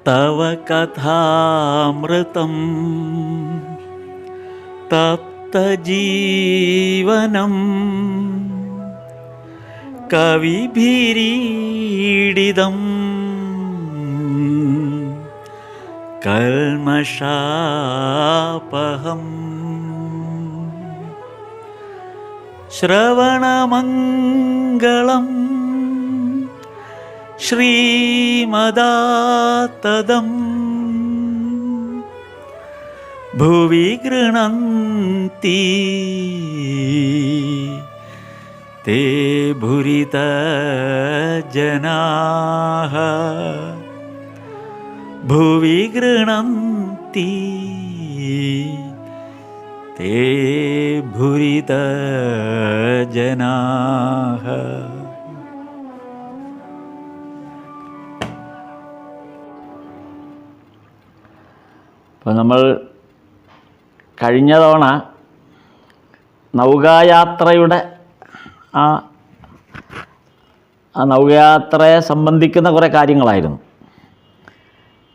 തവ കഥാമൃതം തപ്തജീവനം കവിഭിരീഡിതം കൽമഷാപഹം ശ്രവണമംഗളം ശ്രീമദാതതം ഭുവി ഗൃണന്തി തേ ഭുരിത ജനാഃ ഭുവി ഗൃണന്തി തേ ഭുരിത ജനാഃ. അപ്പോൾ നമ്മൾ കഴിഞ്ഞ തവണ നൗകായാത്രയുടെ ആ നൗകായാത്രയെ സംബന്ധിക്കുന്ന കുറേ കാര്യങ്ങളായിരുന്നു.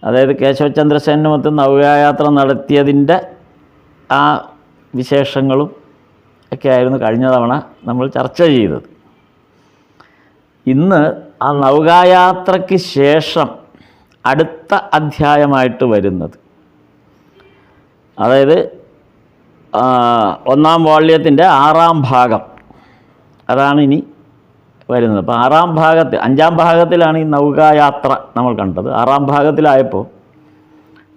അതായത് കേശവചന്ദ്രസേനനുമൊത്ത് നൗകായാത്ര നടത്തിയതിൻ്റെ ആ വിശേഷങ്ങളും ഒക്കെയായിരുന്നു കഴിഞ്ഞ തവണ നമ്മൾ ചർച്ച ചെയ്തത്. ഇന്ന് ആ നൗകായാത്രയ്ക്ക് ശേഷം അടുത്ത അധ്യായമായിട്ട് വരുന്നത്, അതായത് ഒന്നാം വാള്യത്തിൻ്റെ 6-ാം ഭാഗം, അതാണ് ഇനി വരുന്നത്. അപ്പോൾ 6-ാം ഭാഗത്തിൽ, 5-ാം ഭാഗത്തിലാണ് ഈ നൗകായാത്ര നമ്മൾ കണ്ടത്. 6-ാം ഭാഗത്തിലായപ്പോൾ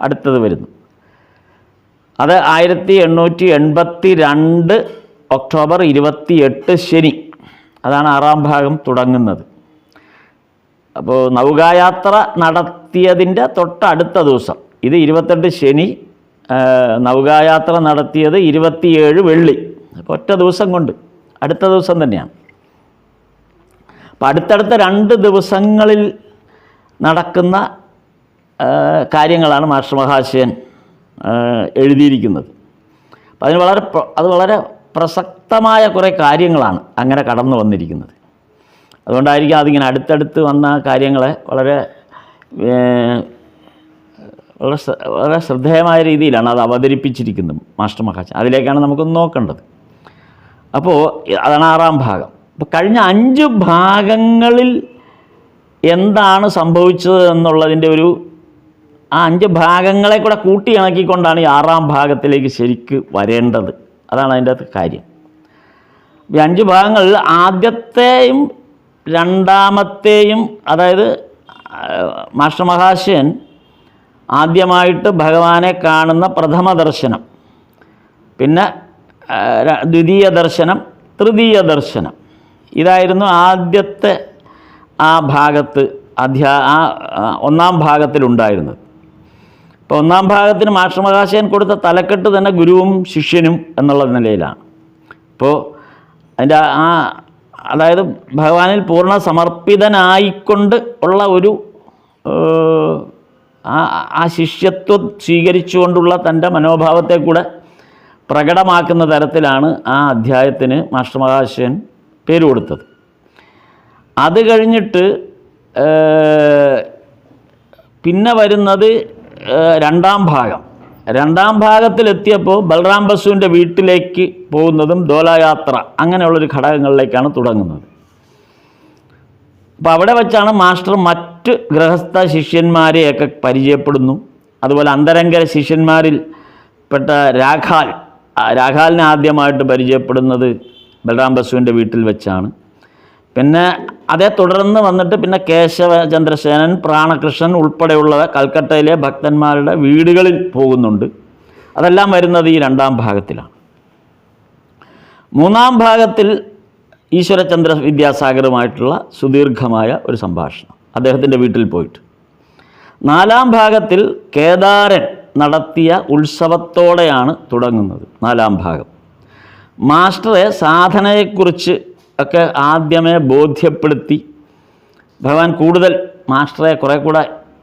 അടുത്തത് വരുന്നു. അത് 1882 ഒക്ടോബർ 28 ശനി, അതാണ് 6-ാം ഭാഗം തുടങ്ങുന്നത്. അപ്പോൾ നൗകായാത്ര നടത്തിയതിൻ്റെ തൊട്ടടുത്ത ദിവസം, ഇത് 28 ശനി, നൗകായാത്ര നടത്തിയത് 27 വെള്ളി. അപ്പോൾ ഒറ്റ ദിവസം കൊണ്ട് അടുത്ത ദിവസം തന്നെയാണ്. അപ്പോൾ അടുത്തടുത്ത 2 ദിവസങ്ങളിൽ നടക്കുന്ന കാര്യങ്ങളാണ് മാസ്റ്റർ മഹാശയൻ എഴുതിയിരിക്കുന്നത്. അപ്പം അത് വളരെ പ്രസക്തമായ കുറേ കാര്യങ്ങളാണ് അങ്ങനെ കടന്നു വന്നിരിക്കുന്നത്. അതുകൊണ്ടായിരിക്കും അതിങ്ങനെ അടുത്തടുത്ത് വന്ന കാര്യങ്ങളെ വളരെ ശ്രദ്ധേയമായ രീതിയിലാണ് അത് അവതരിപ്പിച്ചിരിക്കുന്നത് മാസ്റ്റർ മഹാശയൻ. അതിലേക്കാണ് നമുക്കൊന്ന് നോക്കേണ്ടത്. അപ്പോൾ അതാണ് 6-ാം ഭാഗം. അപ്പോൾ കഴിഞ്ഞ 5 ഭാഗങ്ങളിൽ എന്താണ് സംഭവിച്ചത് എന്നുള്ളതിൻ്റെ ആ 5 ഭാഗങ്ങളെ കൂടെ കൂട്ടിയിണക്കിക്കൊണ്ടാണ് ഈ 6-ാം ഭാഗത്തിലേക്ക് ശരിക്ക് വരേണ്ടത്. അതാണ് അതിൻ്റെ കാര്യം. ഈ 5 ഭാഗങ്ങളിൽ ആദ്യത്തെയും രണ്ടാമത്തെയും, അതായത് മാസ്റ്റർ മഹാശയൻ ആദ്യമായിട്ട് ഭഗവാനെ കാണുന്ന പ്രഥമ ദർശനം, പിന്നെ ദ്വിതീയ ദർശനം, തൃതീയ ദർശനം, ഇതായിരുന്നു ആദ്യത്തെ ആ ഭാഗത്ത് ഒന്നാം ഭാഗത്തിലുണ്ടായിരുന്നത്. ഇപ്പോൾ ഒന്നാം ഭാഗത്തിന് മാസ്റ്റർ മഹാശയൻ കൊടുത്ത തലക്കെട്ട് തന്നെ ഗുരുവും ശിഷ്യനും എന്നുള്ള നിലയിലാണ്. ഇപ്പോൾ അതിൻ്റെ അതായത് ഭഗവാനിൽ പൂർണ്ണ സമർപ്പിതനായിക്കൊണ്ട് ഉള്ള ഒരു ആ ശിഷ്യത്വം സ്വീകരിച്ചുകൊണ്ടുള്ള തൻ്റെ മനോഭാവത്തെ കൂടെ പ്രകടമാക്കുന്ന തരത്തിലാണ് ആ അധ്യായത്തിന് മാസ്റ്റർ മഹാശയൻ പേര് കൊടുത്തത്. അത് കഴിഞ്ഞിട്ട് പിന്നെ വരുന്നത് 2-ാം ഭാഗം. 2-ാം ഭാഗത്തിലെത്തിയപ്പോൾ ബൽറാം ബസുവിൻ്റെ വീട്ടിലേക്ക് പോകുന്നതും ദോലായാത്ര, അങ്ങനെയുള്ളൊരു ഘടകങ്ങളിലേക്കാണ് തുടങ്ങുന്നത്. അപ്പോൾ അവിടെ വെച്ചാണ് മാസ്റ്റർ മറ്റ് ഗൃഹസ്ഥ ശിഷ്യന്മാരെയൊക്കെ പരിചയപ്പെടുന്നു. അതുപോലെ അന്തരംഗ ശിഷ്യന്മാരിൽ പെട്ട രാഘാലിനെ ആദ്യമായിട്ട് പരിചയപ്പെടുന്നത് ബൽറാം ബസുവിൻ്റെ വീട്ടിൽ വെച്ചാണ്. പിന്നെ അതേ തുടർന്ന് വന്നിട്ട് പിന്നെ കേശവചന്ദ്രസേനൻ, പ്രാണകൃഷ്ണൻ ഉൾപ്പെടെയുള്ളവ കൽക്കട്ടയിലെ ഭക്തന്മാരുടെ വീടുകളിൽ പോകുന്നുണ്ട്. അതെല്ലാം വരുന്നത് ഈ 2-ാം ഭാഗത്തിലാണ്. 3-ാം ഭാഗത്തിൽ ഈശ്വരചന്ദ്ര വിദ്യാസാഗറുമായിട്ടുള്ള സുദീർഘമായ ഒരു സംഭാഷണം അദ്ദേഹത്തിൻ്റെ വീട്ടിൽ പോയിട്ട്. 4-ാം ഭാഗത്തിൽ കേദാരൻ നടത്തിയ ഉത്സവത്തോടെയാണ് തുടങ്ങുന്നത് 4-ാം ഭാഗം. മാസ്റ്ററെ സാധനയെക്കുറിച്ച് ഒക്കെ ആദ്യമേ ബോധ്യപ്പെടുത്തി ഭഗവാൻ കൂടുതൽ മാസ്റ്ററെ കുറേ കൂടെ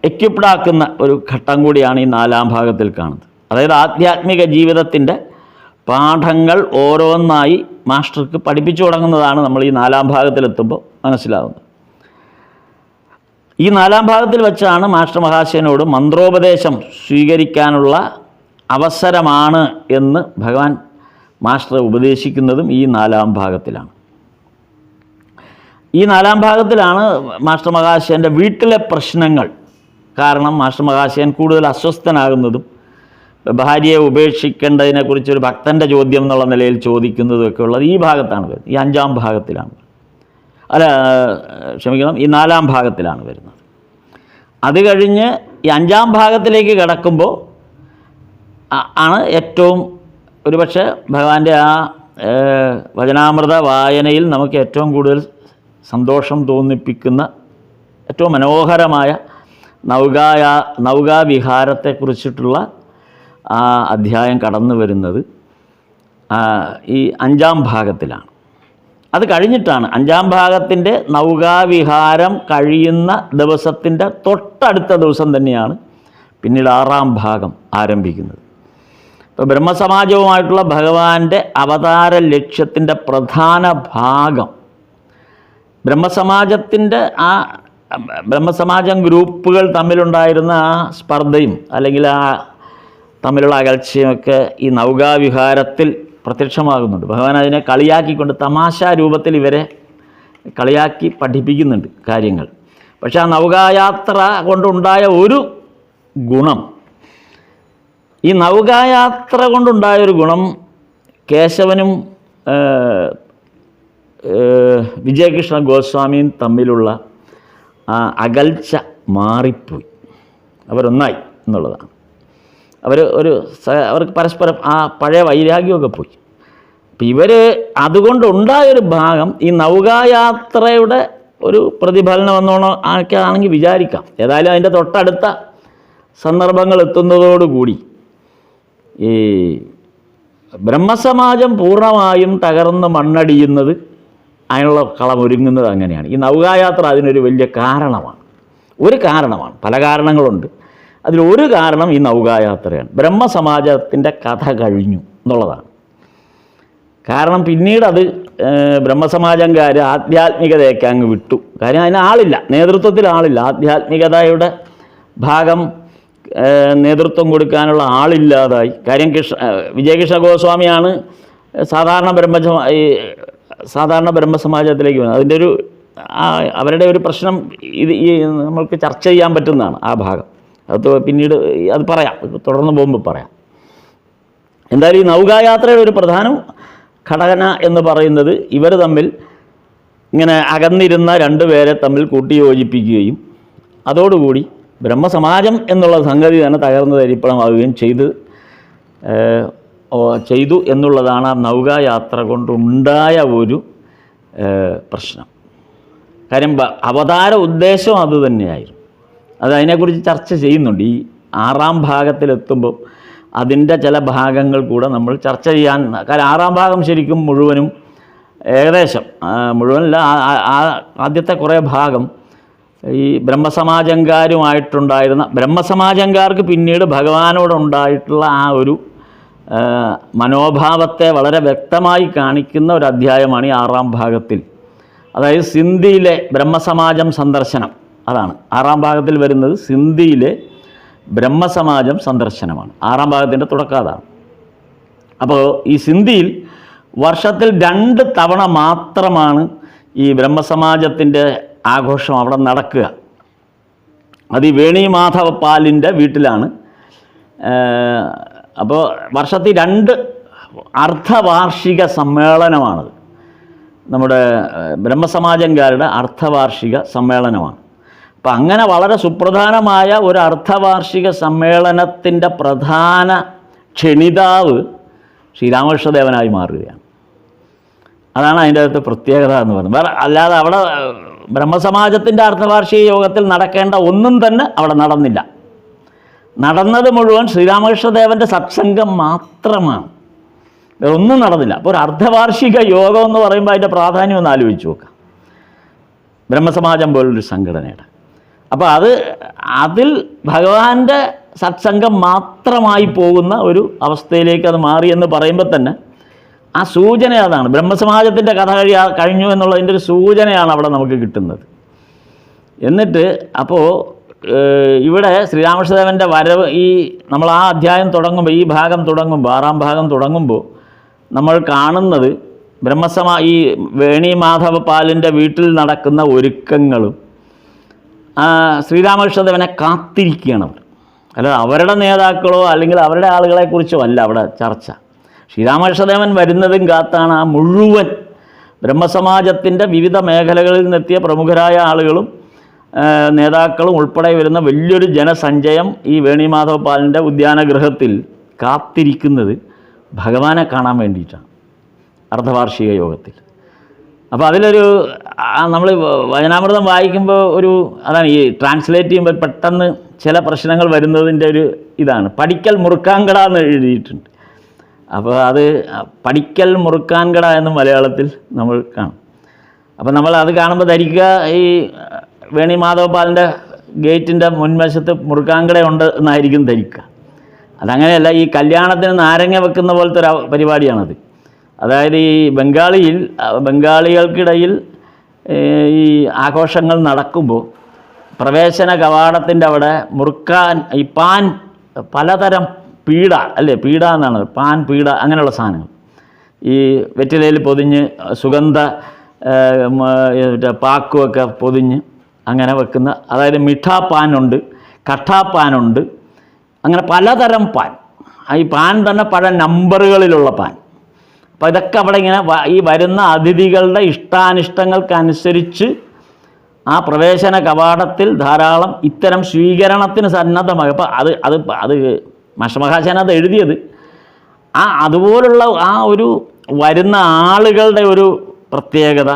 എക്യുപ്ഡാക്കുന്ന ഒരു ഘട്ടം കൂടിയാണ് ഈ 4-ാം ഭാഗത്തിൽ കാണുന്നത്. അതായത് ആധ്യാത്മിക ജീവിതത്തിൻ്റെ പാഠങ്ങൾ ഓരോന്നായി മാസ്റ്റർക്ക് പഠിപ്പിച്ചു തുടങ്ങുന്നതാണ് നമ്മൾ ഈ 4-ാം ഭാഗത്തിലെത്തുമ്പോൾ മനസ്സിലാകുന്നത്. ഈ 4-ാം ഭാഗത്തിൽ വെച്ചാണ് മാസ്റ്റർ മഹാശയനോട് മന്ത്രോപദേശം സ്വീകരിക്കാനുള്ള അവസരമാണ് എന്ന് ഭഗവാൻ മാസ്റ്റർ ഉപദേശിക്കുന്നതും ഈ 4-ാം ഭാഗത്തിലാണ്. ഈ 4-ാം ഭാഗത്തിലാണ് മാസ്റ്റർ മഹാശയൻ്റെ വീട്ടിലെ പ്രശ്നങ്ങൾ കാരണം മാസ്റ്റർ മഹാശയൻ കൂടുതൽ അസ്വസ്ഥനാകുന്നതും ഭാര്യയെ ഉപേക്ഷിക്കേണ്ടതിനെക്കുറിച്ചൊരു ഭക്തൻ്റെ ചോദ്യം എന്നുള്ള നിലയിൽ ചോദിക്കുന്നതുമൊക്കെ ഉള്ളത് ഈ ഭാഗത്താണ് വരുന്നത്. ഈ 5-ാം ഭാഗത്തിലാണ്, ഈ 4-ാം ഭാഗത്തിലാണ് വരുന്നത്. അത് കഴിഞ്ഞ് ഈ 5-ാം ഭാഗത്തിലേക്ക് കടക്കുമ്പോൾ ആണ് ഏറ്റവും ഒരുപക്ഷെ ഭഗവാന്റെ ആ വചനാമൃത വായനയിൽ നമുക്ക് ഏറ്റവും കൂടുതൽ സന്തോഷം തോന്നിപ്പിക്കുന്ന ഏറ്റവും മനോഹരമായ നൗകാവിഹാരത്തെക്കുറിച്ചിട്ടുള്ള ആ അധ്യായം കടന്നു വരുന്നത് ഈ 5-ാം ഭാഗത്തിലാണ്. അത് കഴിഞ്ഞിട്ടാണ് 5-ാം ഭാഗത്തിൻ്റെ നൗകാവിഹാരം കഴിയുന്ന ദിവസത്തിൻ്റെ തൊട്ടടുത്ത ദിവസം തന്നെയാണ് പിന്നീട് 6-ാം ഭാഗം ആരംഭിക്കുന്നത്. ഇപ്പോൾ ബ്രഹ്മസമാജവുമായിട്ടുള്ള ഭഗവാന്റെ അവതാര ലക്ഷ്യത്തിൻ്റെ പ്രധാന ഭാഗം ബ്രഹ്മസമാജം ഗ്രൂപ്പുകൾ തമ്മിലുണ്ടായിരുന്ന ആ സ്പർദ്ധയും അല്ലെങ്കിൽ ആ തമ്മിലുള്ള അകൽച്ചയുമൊക്കെ ഈ നൗകാവിഹാരത്തിൽ പ്രത്യക്ഷമാകുന്നുണ്ട്. ഭഗവാൻ അതിനെ കളിയാക്കിക്കൊണ്ട് തമാശാ രൂപത്തിൽ ഇവരെ കളിയാക്കി പഠിപ്പിക്കുന്നുണ്ട് കാര്യങ്ങൾ. പക്ഷേ ആ നൗകായാത്ര കൊണ്ടുണ്ടായ ഒരു ഗുണം, ഈ നൗകായാത്ര കൊണ്ടുണ്ടായൊരു ഗുണം കേശവനും വിജയകൃഷ്ണ ഗോസ്വാമിയും തമ്മിലുള്ള ആ അകൽച്ച മാറിപ്പോയി. അവരൊന്നായി എന്നുള്ളതാണ്. അവർക്ക് പരസ്പരം ആ പഴയ വൈരാഗ്യമൊക്കെ പോയി. അപ്പം ഇവർ അതുകൊണ്ടുണ്ടായൊരു ഭാഗം ഈ നൗകായാത്രയുടെ ഒരു പ്രതിഫലനം എന്നോണം ഒക്കെ ആണെങ്കിൽ വിചാരിക്കാം. ഏതായാലും അതിൻ്റെ തൊട്ടടുത്ത സന്ദർഭങ്ങൾ എത്തുന്നതോടുകൂടി ഈ ബ്രഹ്മസമാജം പൂർണ്ണമായും തകർന്ന് മണ്ണടിയുന്നത്, അതിനുള്ള കളമൊരുങ്ങുന്നത് അങ്ങനെയാണ്. ഈ നൗകായാത്ര അതിനൊരു വലിയ കാരണമാണ്. പല കാരണങ്ങളുണ്ട്. അതിലൊരു കാരണം ഈ നൗകായാത്രയാണ്. ബ്രഹ്മസമാജത്തിൻ്റെ കഥ കഴിഞ്ഞു എന്നുള്ളതാണ്. കാരണം പിന്നീട് അത് ബ്രഹ്മസമാജംകാർ ആധ്യാത്മികതയൊക്കെ അങ്ങ് വിട്ടു. കാര്യം അതിന് ആളില്ല, നേതൃത്വത്തിൽ ആളില്ല. ആധ്യാത്മികതയുടെ ഭാഗം നേതൃത്വം കൊടുക്കാനുള്ള ആളില്ലാതായി. കാര്യം വിജയകൃഷ്ണ ഗോസ്വാമിയാണ് സാധാരണ ബ്രഹ്മസമാജത്തിലേക്ക് വന്നത്. അതിൻ്റെ അവരുടെ ഒരു പ്രശ്നം ഈ നമുക്ക് ചർച്ച ചെയ്യാൻ പറ്റുന്നതാണ് ആ ഭാഗം. അത് പിന്നീട് അത് പറയാം, തുടർന്ന് പോകുമ്പോൾ പറയാം. എന്തായാലും ഈ നൗകായാത്രയുടെ ഒരു പ്രധാന ഘടന എന്ന് പറയുന്നത് ഇവർ തമ്മിൽ ഇങ്ങനെ അകന്നിരുന്ന രണ്ടുപേരെ തമ്മിൽ കൂട്ടിയോജിപ്പിക്കുകയും അതോടുകൂടി ബ്രഹ്മസമാജം എന്നുള്ള സംഗതി തന്നെ തകർന്നു തരിപ്പണമാവുകയും ചെയ്തു എന്നുള്ളതാണ് ആ നൗകായാത്ര കൊണ്ടുണ്ടായ ഒരു പ്രശ്നം. കാര്യം അവതാര ഉദ്ദേശം അതുതന്നെയായിരുന്നു. അതിനെക്കുറിച്ച് ചർച്ച ചെയ്യുന്നുണ്ട്. ഈ 6-ാം ഭാഗത്തിലെത്തുമ്പോൾ അതിൻ്റെ ചില ഭാഗങ്ങൾ കൂടെ നമ്മൾ ചർച്ച ചെയ്യാൻ. കാരണം 6-ാം ഭാഗം ശരിക്കും മുഴുവനും ഏകദേശം മുഴുവനല്ല, ആദ്യത്തെ കുറേ ഭാഗം ഈ ബ്രഹ്മസമാജംകാർക്ക് പിന്നീട് ഭഗവാനോടുണ്ടായിട്ടുള്ള ആ ഒരു മനോഭാവത്തെ വളരെ വ്യക്തമായി കാണിക്കുന്ന ഒരു അധ്യായമാണ് ഈ 6-ാം ഭാഗത്തിൽ. അതായത് സിന്ധിയിലെ ബ്രഹ്മസമാജം സന്ദർശനം. അതാണ് 6-ാം ഭാഗത്തിൽ വരുന്നത്. സിന്ധിയിലെ ബ്രഹ്മസമാജം സന്ദർശനമാണ് 6-ാം ഭാഗത്തിൻ്റെ തുടക്കം അതാണ്. അപ്പോൾ ഈ സിന്ധിയിൽ വർഷത്തിൽ 2 തവണ മാത്രമാണ് ഈ ബ്രഹ്മസമാജത്തിൻ്റെ ആഘോഷം അവിടെ നടക്കുക. അത് ഈ വേണിമാധവ പാലിൻ്റെ വീട്ടിലാണ്. അപ്പോൾ വർഷത്തിൽ 2 അർദ്ധവാർഷിക സമ്മേളനമാണത്. നമ്മുടെ ബ്രഹ്മസമാജംകാരുടെ അർദ്ധവാർഷിക സമ്മേളനമാണ്. അപ്പം അങ്ങനെ വളരെ സുപ്രധാനമായ ഒരു അർദ്ധവാർഷിക സമ്മേളനത്തിൻ്റെ പ്രധാന ക്ഷണിതാവ് ശ്രീരാമകൃഷ്ണദേവനായി മാറുകയാണ്. അതാണ് അതിൻ്റെ അകത്ത് പ്രത്യേകത എന്ന് പറയുന്നത്. അല്ലാതെ അവിടെ ബ്രഹ്മസമാജത്തിൻ്റെ അർദ്ധവാർഷിക യോഗത്തിൽ നടക്കേണ്ട ഒന്നും തന്നെ അവിടെ നടന്നില്ല. നടന്നത് മുഴുവൻ ശ്രീരാമകൃഷ്ണദേവൻ്റെ സത്സംഗം മാത്രമാണ്. ഒന്നും നടന്നില്ല. അപ്പോൾ ഒരു അർദ്ധവാർഷിക യോഗം എന്ന് പറയുമ്പോൾ അതിൻ്റെ പ്രാധാന്യം ഒന്ന് ആലോചിച്ച് നോക്കാം. ബ്രഹ്മസമാജം പോലൊരു സംഘടനയുടെ. അപ്പോൾ അതിൽ ഭഗവാന്റെ സത്സംഗം മാത്രമായി പോകുന്ന ഒരു അവസ്ഥയിലേക്ക് അത് മാറി എന്ന് പറയുമ്പോൾ തന്നെ ആ സൂചന അതാണ്. ബ്രഹ്മസമാജത്തിൻ്റെ കഥ കഴിഞ്ഞു എന്നുള്ളതിൻ്റെ ഒരു സൂചനയാണ് അവിടെ നമുക്ക് കിട്ടുന്നത്. എന്നിട്ട് അപ്പോൾ ഇവിടെ ശ്രീരാമകൃഷ്ണദേവൻ്റെ വരവ് ഈ നമ്മൾ ആ അധ്യായം തുടങ്ങുമ്പോൾ, ഈ ഭാഗം തുടങ്ങുമ്പോൾ, 6-ാം ഭാഗം തുടങ്ങുമ്പോൾ നമ്മൾ കാണുന്നത് ഈ വേണി മാധവ പാലിൻ്റെ വീട്ടിൽ നടക്കുന്ന ഒരുക്കങ്ങളും ശ്രീരാമകൃഷ്ണദേവനെ കാത്തിരിക്കുകയാണ് അവർ. അല്ലാതെ അവരുടെ നേതാക്കളോ അല്ലെങ്കിൽ അവരുടെ ആളുകളെക്കുറിച്ചോ അല്ല അവിടെ ചർച്ച. ശ്രീരാമകൃഷ്ണദേവൻ വരുന്നതും കാത്താണ് ആ മുഴുവൻ ബ്രഹ്മസമാജത്തിൻ്റെ വിവിധ മേഖലകളിൽ നിന്നെത്തിയ പ്രമുഖരായ ആളുകളും നേതാക്കളും ഉൾപ്പെടെ വരുന്ന വലിയൊരു ജനസഞ്ചയം ഈ വേണി മാധവ പാലിൻ്റെ ഉദ്യാനഗൃഹത്തിൽ കാത്തിരിക്കുന്നത് ഭഗവാനെ കാണാൻ വേണ്ടിയിട്ടാണ് അർദ്ധവാർഷിക യോഗത്തിൽ. അപ്പോൾ അതിലൊരു നമ്മൾ വചനാമൃതം വായിക്കുമ്പോൾ അതാണ് ഈ ട്രാൻസ്ലേറ്റ് ചെയ്യുമ്പോൾ പെട്ടെന്ന് ചില പ്രശ്നങ്ങൾ വരുന്നതിൻ്റെ ഒരു ഇതാണ്. പഠിക്കൽ മുറുക്കാൻകട എന്ന് എഴുതിയിട്ടുണ്ട്. അപ്പോൾ അത് പഠിക്കൽ മുറുക്കാൻകട എന്ന് മലയാളത്തിൽ നമ്മൾ കാണും. അപ്പോൾ നമ്മൾ അത് കാണുമ്പോൾ ധരിക്കുക ഈ വേണി മാധവപാലിൻ്റെ ഗേറ്റിൻ്റെ മുൻവശത്ത് മുറുക്കാൻകട ഉണ്ട് എന്നായിരിക്കും ധരിക്കുക. അതങ്ങനെയല്ല, ഈ കല്യാണത്തിന് നാരങ്ങ വെക്കുന്ന പോലത്തെ ഒരു പരിപാടിയാണത്. അതായത് ഈ ബംഗാളികൾക്കിടയിൽ ഈ ആഘോഷങ്ങൾ നടക്കുമ്പോൾ പ്രവേശന കവാടത്തിൻ്റെ അവിടെ മുറുക്കാൻ ഈ പാൻ, പലതരം പീഡ പീഡ എന്നാണ്, പാൻ പീഡ അങ്ങനെയുള്ള സാധനങ്ങൾ ഈ വെറ്റിലയിൽ പൊതിഞ്ഞ് സുഗന്ധ പാക്കുമൊക്കെ പൊതിഞ്ഞ് അങ്ങനെ വെക്കുന്ന, അതായത് മിഠാപ്പാനുണ്ട്, കഠാപ്പാനുണ്ട്, അങ്ങനെ പലതരം പാൻ. ഈ പാൻ തന്നെ പല നമ്പറുകളിലുള്ള പാൻ. അപ്പോൾ ഇതൊക്കെ അവിടെ ഇങ്ങനെ ഈ വരുന്ന അതിഥികളുടെ ഇഷ്ടാനിഷ്ടങ്ങൾക്കനുസരിച്ച് ആ പ്രവേശന കവാടത്തിൽ ധാരാളം ഇത്തരം സ്വീകരണത്തിന് സന്നദ്ധമായി. അപ്പോൾ അത് മാഷമഹാശാൻ അത് എഴുതിയത് അതുപോലുള്ള ആ ഒരു വരുന്ന ആളുകളുടെ ഒരു പ്രത്യേകത,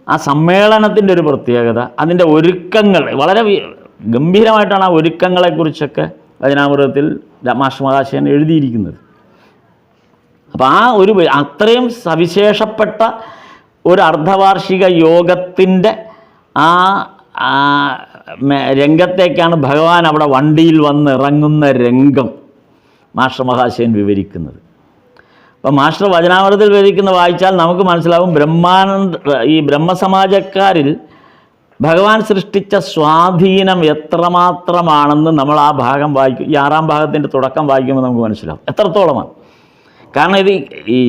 ആ സമ്മേളനത്തിൻ്റെ ഒരു പ്രത്യേകത, അതിൻ്റെ ഒരുക്കങ്ങൾ വളരെ ഗംഭീരമായിട്ടാണ് ആ ഒരുക്കങ്ങളെക്കുറിച്ചൊക്കെ വചനാമൃതത്തിൽ മാഷമഹാശാൻ എഴുതിയിരിക്കുന്നത്. അപ്പോൾ ആ ഒരു അത്രയും സവിശേഷപ്പെട്ട ഒരു അർദ്ധവാർഷിക യോഗത്തിൻ്റെ ആ രംഗത്തേക്കാണ് ഭഗവാൻ അവിടെ വണ്ടിയിൽ വന്ന് ഇറങ്ങുന്ന രംഗം മാസ്റ്റർ മഹാശയൻ വിവരിക്കുന്നത്. അപ്പം മാസ്റ്റർ വചനാമൃതത്തിൽ വിവരിക്കുന്ന വായിച്ചാൽ നമുക്ക് മനസ്സിലാവും ഈ ബ്രഹ്മസമാജക്കാരിൽ ഭഗവാൻ സൃഷ്ടിച്ച സ്വാധീനം എത്രമാത്രമാണെന്ന് നമ്മൾ ആ ഭാഗം വായിക്കും. ഈ 6-ാം ഭാഗത്തിൻ്റെ തുടക്കം വായിക്കുമ്പോൾ നമുക്ക് മനസ്സിലാവും എത്രത്തോളമാണ്. കാരണം ഇത് ഈ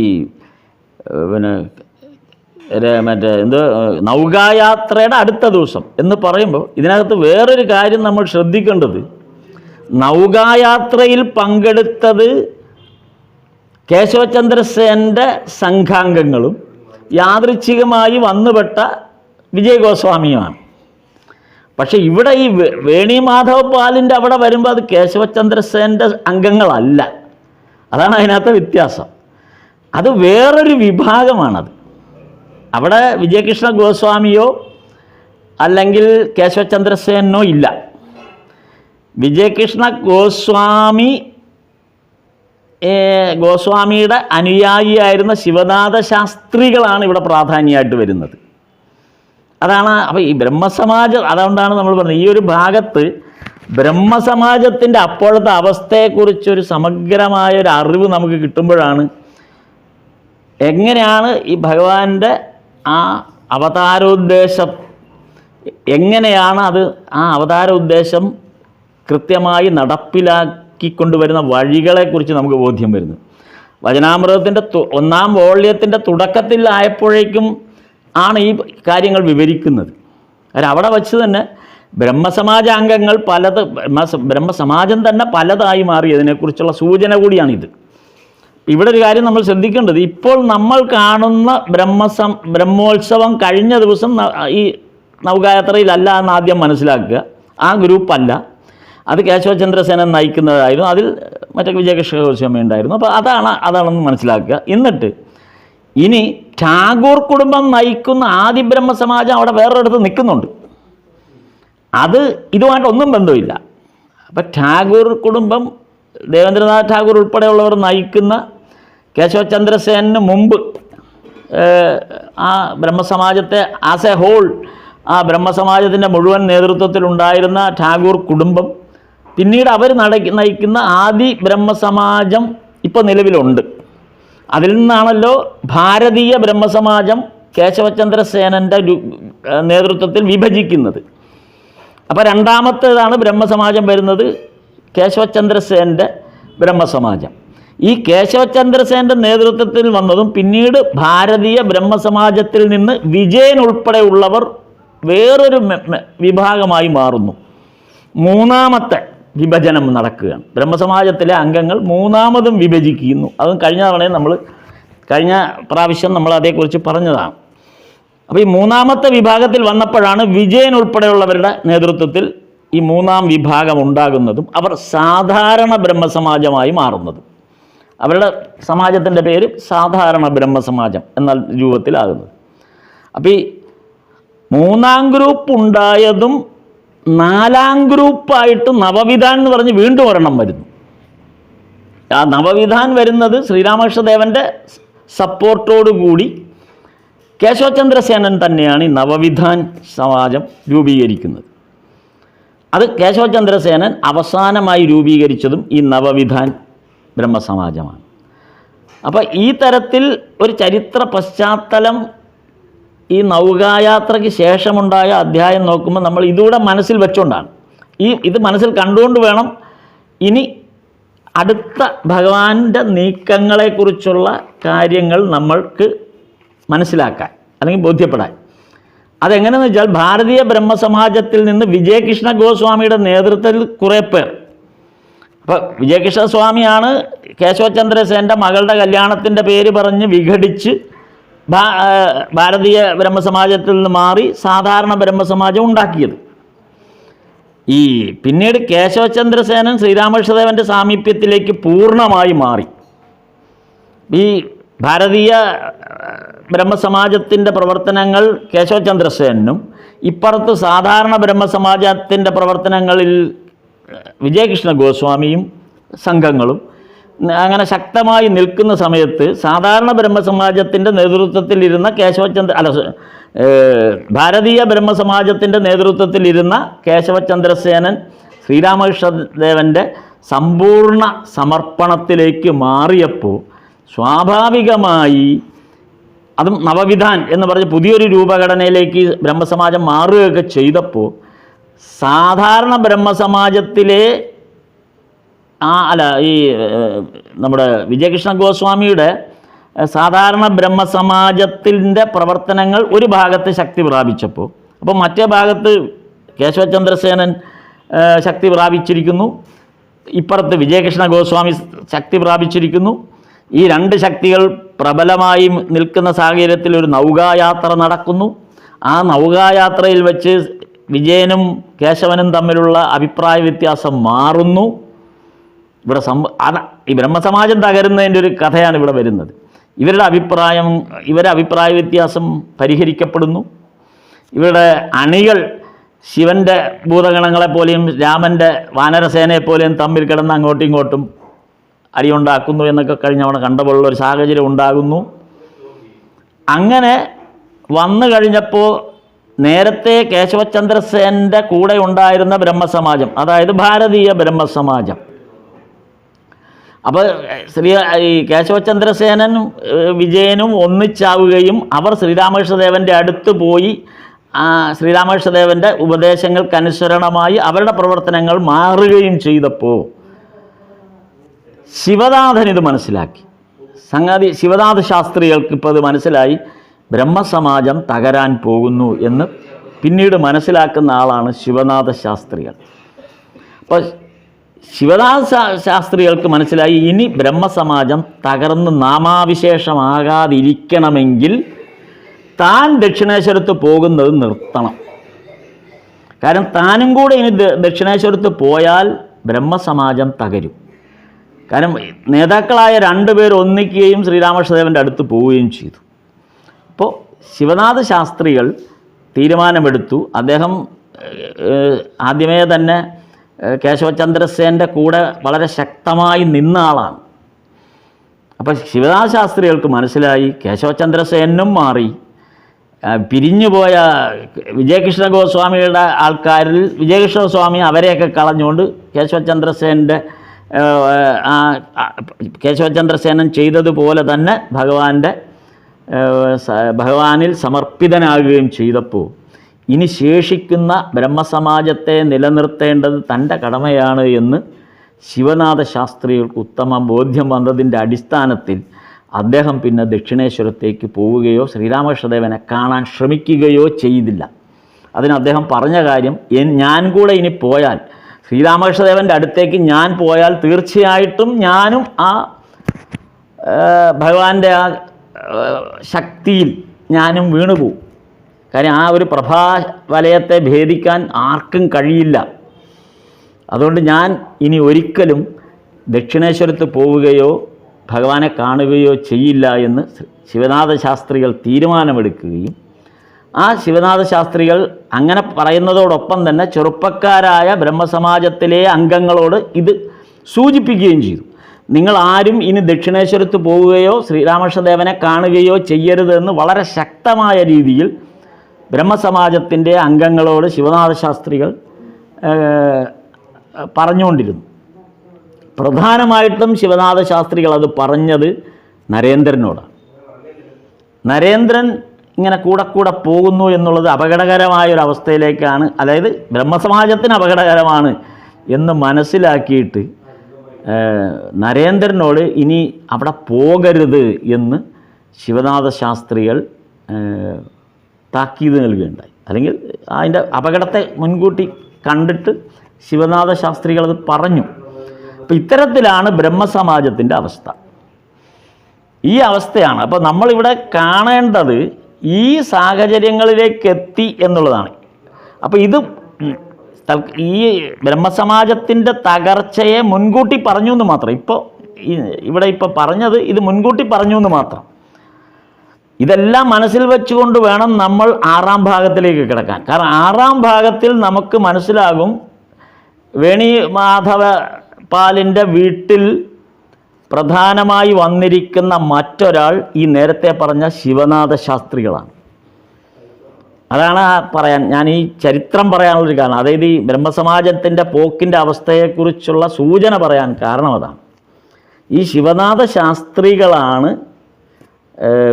നൗകായാത്രയുടെ അടുത്ത ദിവസം എന്ന് പറയുമ്പോൾ ഇതിനകത്ത് വേറൊരു കാര്യം നമ്മൾ ശ്രദ്ധിക്കേണ്ടത്, നൗകായാത്രയിൽ പങ്കെടുത്തത് കേശവചന്ദ്രസേൻ്റെ സംഘാംഗങ്ങളും യാദൃച്ഛികമായി വന്നുപെട്ട വിജയ് ഗോസ്വാമിയുമാണ്. പക്ഷേ ഇവിടെ ഈ വേണി മാധവ പാലിൻ്റെ അവിടെ വരുമ്പോൾ അത് കേശവചന്ദ്രസേൻ്റെ അംഗങ്ങളല്ല. അതാണ് അതിനകത്തെ വ്യത്യാസം. അത് വേറൊരു വിഭാഗമാണത്. അവിടെ വിജയകൃഷ്ണ ഗോസ്വാമിയോ അല്ലെങ്കിൽ കേശവചന്ദ്രസേനോ ഇല്ല. വിജയകൃഷ്ണ ഗോസ്വാമിയുടെ അനുയായിയായിരുന്ന ശിവനാഥ ശാസ്ത്രികളാണ് ഇവിടെ പ്രാധാന്യമായിട്ട് വരുന്നത്. അതാണ്. അപ്പോൾ ഈ ബ്രഹ്മസമാജം, അതുകൊണ്ടാണ് നമ്മൾ പറഞ്ഞത് ഈ ഒരു ഭാഗത്ത് ബ്രഹ്മസമാജത്തിൻ്റെ അപ്പോഴത്തെ അവസ്ഥയെക്കുറിച്ചൊരു സമഗ്രമായൊരു അറിവ് നമുക്ക് കിട്ടുമ്പോഴാണ് എങ്ങനെയാണ് ഈ ഭഗവാന്റെ ആ അവതാരോദ്ദേശം, എങ്ങനെയാണ് ആ അവതാര ഉദ്ദേശം കൃത്യമായി നടപ്പിലാക്കിക്കൊണ്ടുവരുന്ന വഴികളെക്കുറിച്ച് നമുക്ക് ബോധ്യം വരുന്നു. വചനാമൃതത്തിൻ്റെ 1-ാം വോള്യത്തിൻ്റെ തുടക്കത്തിലായപ്പോഴേക്കും ആണ് ഈ കാര്യങ്ങൾ വിവരിക്കുന്നത്. കാരണം അവിടെ വച്ച് തന്നെ ബ്രഹ്മസമാജാംഗങ്ങൾ ബ്രഹ്മസമാജം തന്നെ പലതായി മാറിയതിനെക്കുറിച്ചുള്ള സൂചന കൂടിയാണിത്. ഇവിടെ ഒരു കാര്യം നമ്മൾ ശ്രദ്ധിക്കേണ്ടത്, ഇപ്പോൾ നമ്മൾ കാണുന്ന ബ്രഹ്മോത്സവം കഴിഞ്ഞ ദിവസം ഈ നൗകായാത്രയിലല്ല എന്ന് ആദ്യം മനസ്സിലാക്കുക. ആ ഗ്രൂപ്പല്ല, അത് കേശവചന്ദ്രസേനൻ നയിക്കുന്നതായിരുന്നു. അതിൽ മറ്റേ വിജയകൃഷ്ണ ഗോസ്വാമി ഉണ്ടായിരുന്നു. അപ്പോൾ അതാണെന്ന് മനസ്സിലാക്കുക. എന്നിട്ട് ഇനി ടാഗോർ കുടുംബം നയിക്കുന്ന ആദി ബ്രഹ്മസമാജം അവിടെ വേറൊരിടത്ത് നിൽക്കുന്നുണ്ട്. അത് ഇതുമായിട്ടൊന്നും ബന്ധമില്ല. അപ്പം ടാഗോർ കുടുംബം, ദേവേന്ദ്രനാഥ് ടാഗോർ ഉൾപ്പെടെയുള്ളവർ നയിക്കുന്ന കേശവചന്ദ്രസേനന് മുമ്പ് ആ ബ്രഹ്മസമാജത്തെ ആസ് എ ഹോൾ, ആ ബ്രഹ്മസമാജത്തിൻ്റെ മുഴുവൻ നേതൃത്വത്തിലുണ്ടായിരുന്ന ടാഗോർ കുടുംബം, പിന്നീട് അവർ നയിക്കുന്ന ആദി ബ്രഹ്മസമാജം ഇപ്പോൾ നിലവിലുണ്ട്. അതിൽ നിന്നാണല്ലോ ഭാരതീയ ബ്രഹ്മസമാജം കേശവചന്ദ്രസേനൻ്റെ നേതൃത്വത്തിൽ വിഭജിക്കുന്നത്. അപ്പോൾ രണ്ടാമത്തേതാണ് ബ്രഹ്മസമാജം വരുന്നത്, കേശവചന്ദ്രസേൻ്റെ ബ്രഹ്മസമാജം. ഈ കേശവചന്ദ്രസേൻ്റെ നേതൃത്വത്തിൽ വന്നതും പിന്നീട് ഭാരതീയ ബ്രഹ്മസമാജത്തിൽ നിന്ന് വിജയൻ ഉൾപ്പെടെയുള്ളവർ വേറൊരു വിഭാഗമായി മാറുന്നു. മൂന്നാമത്തെ വിഭജനം നടക്കുകയാണ്. ബ്രഹ്മസമാജത്തിലെ അംഗങ്ങൾ മൂന്നാമതും വിഭജിക്കുന്നു. അതും കഴിഞ്ഞ പ്രാവശ്യം നമ്മൾ അതേക്കുറിച്ച് പറഞ്ഞതാണ്. അപ്പോൾ ഈ മൂന്നാമത്തെ വിഭാഗത്തിൽ വന്നപ്പോഴാണ് വിജയൻ ഉൾപ്പെടെയുള്ളവരുടെ നേതൃത്വത്തിൽ ഈ മൂന്നാം വിഭാഗം ഉണ്ടാകുന്നതും അവർ സാധാരണ ബ്രഹ്മസമാജമായി മാറുന്നതും. അവരുടെ സമാജത്തിൻ്റെ പേര് സാധാരണ ബ്രഹ്മസമാജം എന്ന രൂപത്തിലാകുന്നത്. അപ്പോൾ ഈ മൂന്നാം ഗ്രൂപ്പ് ഉണ്ടായതും നാലാം ഗ്രൂപ്പായിട്ട് നവവിധാൻ എന്ന് പറഞ്ഞ് വീണ്ടും ഒരെണ്ണം വരുന്നു. ആ നവവിധാൻ വരുന്നത് ശ്രീരാമകൃഷ്ണദേവൻ്റെ സപ്പോർട്ടോടുകൂടി കേശവചന്ദ്രസേനൻ തന്നെയാണ് ഈ നവവിധാൻ സമാജം രൂപീകരിക്കുന്നത്. അത് കേശവചന്ദ്രസേനൻ അവസാനമായി രൂപീകരിച്ചതും ഈ നവവിധാൻ ബ്രഹ്മസമാജമാണ്. അപ്പോൾ ഈ തരത്തിൽ ഒരു ചരിത്ര പശ്ചാത്തലം ഈ നൗകായാത്രയ്ക്ക് ശേഷമുണ്ടായ അധ്യായം നോക്കുമ്പോൾ നമ്മൾ ഇതുകൂടെ മനസ്സിൽ വെച്ചുകൊണ്ടാണ്, ഇത് മനസ്സിൽ കണ്ടുകൊണ്ട് വേണം ഇനി അടുത്ത ഭഗവാന്റെ നീക്കങ്ങളെക്കുറിച്ചുള്ള കാര്യങ്ങൾ നമ്മൾക്ക് മനസ്സിലാക്കാൻ അല്ലെങ്കിൽ ബോധ്യപ്പെടാൻ. അതെങ്ങനെയെന്ന് വെച്ചാൽ ഭാരതീയ ബ്രഹ്മസമാജത്തിൽ നിന്ന് വിജയകൃഷ്ണ ഗോസ്വാമിയുടെ നേതൃത്വത്തിൽ കുറേ പേർ, അപ്പോൾ വിജയകൃഷ്ണ സ്വാമിയാണ് കേശവചന്ദ്രസേൻ്റെ മകളുടെ കല്യാണത്തിൻ്റെ പേര് പറഞ്ഞ് വിഘടിച്ച് ഭാരതീയ ബ്രഹ്മസമാജത്തിൽ നിന്ന് മാറി സാധാരണ ബ്രഹ്മസമാജം ഉണ്ടാക്കിയത്. ഈ പിന്നീട് കേശവചന്ദ്രസേനൻ ശ്രീരാമകൃഷ്ണദേവൻ്റെ സാമീപ്യത്തിലേക്ക് പൂർണ്ണമായി മാറി. ഈ ഭാരതീയ ബ്രഹ്മസമാജത്തിൻ്റെ പ്രവർത്തനങ്ങൾ കേശവചന്ദ്രസേനും, ഇപ്പുറത്ത് സാധാരണ ബ്രഹ്മസമാജത്തിൻ്റെ പ്രവർത്തനങ്ങളിൽ വിജയകൃഷ്ണ ഗോസ്വാമിയും സംഘങ്ങളും അങ്ങനെ ശക്തമായി നിൽക്കുന്ന സമയത്ത് സാധാരണ ബ്രഹ്മസമാജത്തിൻ്റെ നേതൃത്വത്തിലിരുന്ന ഭാരതീയ ബ്രഹ്മസമാജത്തിൻ്റെ നേതൃത്വത്തിലിരുന്ന കേശവചന്ദ്രസേനൻ ശ്രീരാമകൃഷ്ണദേവൻ്റെ സമ്പൂർണ്ണ സമർപ്പണത്തിലേക്ക് മാറിയപ്പോൾ സ്വാഭാവികമായി അതും നവവിധാൻ എന്ന് പറഞ്ഞ് പുതിയൊരു രൂപഘടനയിലേക്ക് ബ്രഹ്മസമാജം മാറുകയൊക്കെ ചെയ്തപ്പോൾ സാധാരണ ബ്രഹ്മസമാജത്തിലെ ഈ നമ്മുടെ വിജയകൃഷ്ണ ഗോസ്വാമിയുടെ സാധാരണ ബ്രഹ്മസമാജത്തിൻ്റെ പ്രവർത്തനങ്ങൾ ഒരു ഭാഗത്ത് ശക്തി പ്രാപിച്ചപ്പോൾ, അപ്പോൾ മറ്റേ ഭാഗത്ത് കേശവചന്ദ്രസേനൻ ശക്തി പ്രാപിച്ചിരിക്കുന്നു, ഇപ്പുറത്ത് വിജയകൃഷ്ണ ഗോസ്വാമി ശക്തി പ്രാപിച്ചിരിക്കുന്നു. ഈ രണ്ട് ശക്തികൾ പ്രബലമായി നിൽക്കുന്ന സാഹചര്യത്തിൽ ഒരു നൗകായാത്ര നടക്കുന്നു. ആ നൗകായാത്രയിൽ വെച്ച് വിജയനും കേശവനും തമ്മിലുള്ള അഭിപ്രായ വ്യത്യാസം മാറുന്നു. ഇവിടെ ഈ ബ്രഹ്മസമാജം തകരുന്നതിൻ്റെ ഒരു കഥയാണ് ഇവിടെ വരുന്നത്. ഇവരുടെ അഭിപ്രായ വ്യത്യാസം പരിഹരിക്കപ്പെടുന്നു. ഇവരുടെ അണികൾ ശിവൻ്റെ ഭൂതഗണങ്ങളെപ്പോലെയും രാമൻ്റെ വാനരസേനയെപ്പോലെയും തമ്മിൽ കിടന്ന് അങ്ങോട്ടും ഇങ്ങോട്ടും അടിയുണ്ടാക്കുന്നു എന്നൊക്കെ കഴിഞ്ഞവണ കണ്ടപോലുള്ള ഒരു സാഹചര്യം ഉണ്ടാകുന്നു. അങ്ങനെ വന്നു കഴിഞ്ഞപ്പോൾ നേരത്തെ കേശവചന്ദ്രസേൻ്റെ കൂടെ ഉണ്ടായിരുന്ന ബ്രഹ്മസമാജം, അതായത് ഭാരതീയ ബ്രഹ്മസമാജം, അപ്പോൾ ഈ കേശവചന്ദ്രസേനനും വിജയനും ഒന്നിച്ചാവുകയും അവർ ശ്രീരാമകൃഷ്ണദേവൻ്റെ അടുത്ത് പോയി ശ്രീരാമകൃഷ്ണദേവൻ്റെ ഉപദേശങ്ങൾക്കനുസരണമായി അവരുടെ പ്രവർത്തനങ്ങൾ മാറുകയും ചെയ്തപ്പോൾ ശിവനാഥൻ ഇത് മനസ്സിലാക്കി. ശിവനാഥ ശാസ്ത്രികൾക്ക് ഇപ്പോൾ അത് മനസ്സിലായി, ബ്രഹ്മസമാജം തകരാൻ പോകുന്നു എന്ന് പിന്നീട് മനസ്സിലാക്കുന്ന ആളാണ് ശിവനാഥ ശാസ്ത്രികൾ. അപ്പോൾ ശിവനാഥ ശാസ്ത്രികൾക്ക് മനസ്സിലായി ഇനി ബ്രഹ്മസമാജം തകർന്ന് നാമാവിശേഷമാകാതിരിക്കണമെങ്കിൽ താൻ ദക്ഷിണേശ്വരത്ത് പോകുന്നത് നിർത്തണം. കാരണം താനും കൂടെ ഇനി ദക്ഷിണേശ്വരത്ത് പോയാൽ ബ്രഹ്മസമാജം തകരും. കാരണം നേതാക്കളായ രണ്ടുപേർ ഒന്നിക്കുകയും ശ്രീരാമകൃഷ്ണദേവൻ്റെ അടുത്ത് പോവുകയും ചെയ്തു. അപ്പോൾ ശിവനാഥ ശാസ്ത്രികൾ തീരുമാനമെടുത്തു. അദ്ദേഹം ആദ്യമേ തന്നെ കേശവചന്ദ്രസേൻ്റെ കൂടെ വളരെ ശക്തമായി നിന്ന ആളാണ്. അപ്പോൾ ശിവനാഥ ശാസ്ത്രികൾക്ക് മനസ്സിലായി കേശവചന്ദ്രസേനും മാറി, പിരിഞ്ഞുപോയ വിജയകൃഷ്ണ ഗോസ്വാമിയുടെ ആൾക്കാരിൽ വിജയകൃഷ്ണ സ്വാമി അവരെയൊക്കെ കളഞ്ഞുകൊണ്ട് കേശവചന്ദ്രസേനൻ ചെയ്തതുപോലെ തന്നെ ഭഗവാനിൽ സമർപ്പിതനാകുകയും ചെയ്തപ്പോൾ ഇനി ശേഷിക്കുന്ന ബ്രഹ്മസമാജത്തെ നിലനിർത്തേണ്ടത് തൻ്റെ കടമയാണ് എന്ന് ശിവനാഥ ശാസ്ത്രികൾക്ക് ഉത്തമ ബോധ്യം വന്നതിൻ്റെ അടിസ്ഥാനത്തിൽ അദ്ദേഹം പിന്നെ ദക്ഷിണേശ്വരത്തേക്ക് പോവുകയോ ശ്രീരാമകൃഷ്ണദേവനെ കാണാൻ ശ്രമിക്കുകയോ ചെയ്തില്ല. അതിന് അദ്ദേഹം പറഞ്ഞ കാര്യം, ഞാൻ കൂടെ ഇനി പോയാൽ, ശ്രീരാമകൃഷ്ണദേവൻ്റെ അടുത്തേക്ക് ഞാൻ പോയാൽ തീർച്ചയായിട്ടും ഞാനും ആ ഭഗവാന്റെ ആ ശക്തിയിൽ ഞാനും വീണുപോകും. കാര്യം ആ ഒരു പ്രഭാവലയത്തെ ഭേദിക്കാൻ ആർക്കും കഴിയില്ല. അതുകൊണ്ട് ഞാൻ ഇനി ഒരിക്കലും ദക്ഷിണേശ്വരത്ത് പോവുകയോ ഭഗവാനെ കാണുകയോ ചെയ്യില്ല എന്ന് ശിവനാഥ ശാസ്ത്രികൾ തീരുമാനമെടുക്കുകയും ആ ശിവനാഥ ശാസ്ത്രികൾ അങ്ങനെ പറയുന്നതോടൊപ്പം തന്നെ ചെറുപ്പക്കാരായ ബ്രഹ്മസമാജത്തിലെ അംഗങ്ങളോട് ഇത് സൂചിപ്പിക്കുകയും ചെയ്തു. നിങ്ങൾ ആരും ഇനി ദക്ഷിണേശ്വരത്ത് പോവുകയോ ശ്രീരാമകൃഷ്ണദേവനെ കാണുകയോ ചെയ്യരുതെന്ന് വളരെ ശക്തമായ രീതിയിൽ ബ്രഹ്മസമാജത്തിൻ്റെ അംഗങ്ങളോട് ശിവനാഥ ശാസ്ത്രികൾ പറഞ്ഞുകൊണ്ടിരുന്നു. പ്രധാനമായിട്ടും ശിവനാഥ ശാസ്ത്രികൾ അത് പറഞ്ഞത് നരേന്ദ്രനോടാണ്. നരേന്ദ്രൻ ഇങ്ങനെ കൂടെ പോകുന്നു എന്നുള്ളത് അപകടകരമായൊരവസ്ഥയിലേക്കാണ്, അതായത് ബ്രഹ്മസമാജത്തിന് അപകടകരമാണ് എന്ന് മനസ്സിലാക്കിയിട്ട് നരേന്ദ്രനോട് ഇനി അവിടെ പോകരുത് എന്ന് ശിവനാഥ ശാസ്ത്രികൾ താക്കീത് നൽകുകയുണ്ടായി. അല്ലെങ്കിൽ അതിൻ്റെ അപകടത്തെ മുൻകൂട്ടി കണ്ടിട്ട് ശിവനാഥ ശാസ്ത്രികൾ അത് പറഞ്ഞു. അപ്പോൾ ഇത്തരത്തിലാണ് ബ്രഹ്മസമാജത്തിൻ്റെ അവസ്ഥ. ഈ അവസ്ഥയാണ് അപ്പോൾ നമ്മളിവിടെ കാണേണ്ടത് ഈ സാഹചര്യങ്ങളിലേക്ക് എത്തി എന്നുള്ളതാണ്. അപ്പോൾ ഇത് ഈ ബ്രഹ്മസമാജത്തിൻ്റെ തകർച്ചയെ മുൻകൂട്ടി പറഞ്ഞു എന്ന് മാത്രം. ഇവിടെ പറഞ്ഞത് ഇത് മുൻകൂട്ടി പറഞ്ഞു എന്ന് മാത്രം. ഇതെല്ലാം മനസ്സിൽ വെച്ചുകൊണ്ട് വേണം നമ്മൾ 6-ാം ഭാഗത്തിലേക്ക് കിടക്കാൻ. കാരണം 6-ാം ഭാഗത്തിൽ നമുക്ക് മനസ്സിലാകും വേണി മാധവ പാലിൻ്റെ വീട്ടിൽ പ്രധാനമായി വന്നിരിക്കുന്ന മറ്റൊരാൾ ഈ നേരത്തെ പറഞ്ഞ ശിവനാഥ ശാസ്ത്രികളാണ്. അതാണ് ഞാൻ ഈ ചരിത്രം പറയാനുള്ളൊരു കാരണം. അതായത് ഈ ബ്രഹ്മസമാജത്തിൻ്റെ പോക്കിൻ്റെ അവസ്ഥയെക്കുറിച്ചുള്ള സൂചന പറയാൻ കാരണം അതാണ്. ഈ ശിവനാഥ ശാസ്ത്രികളാണ്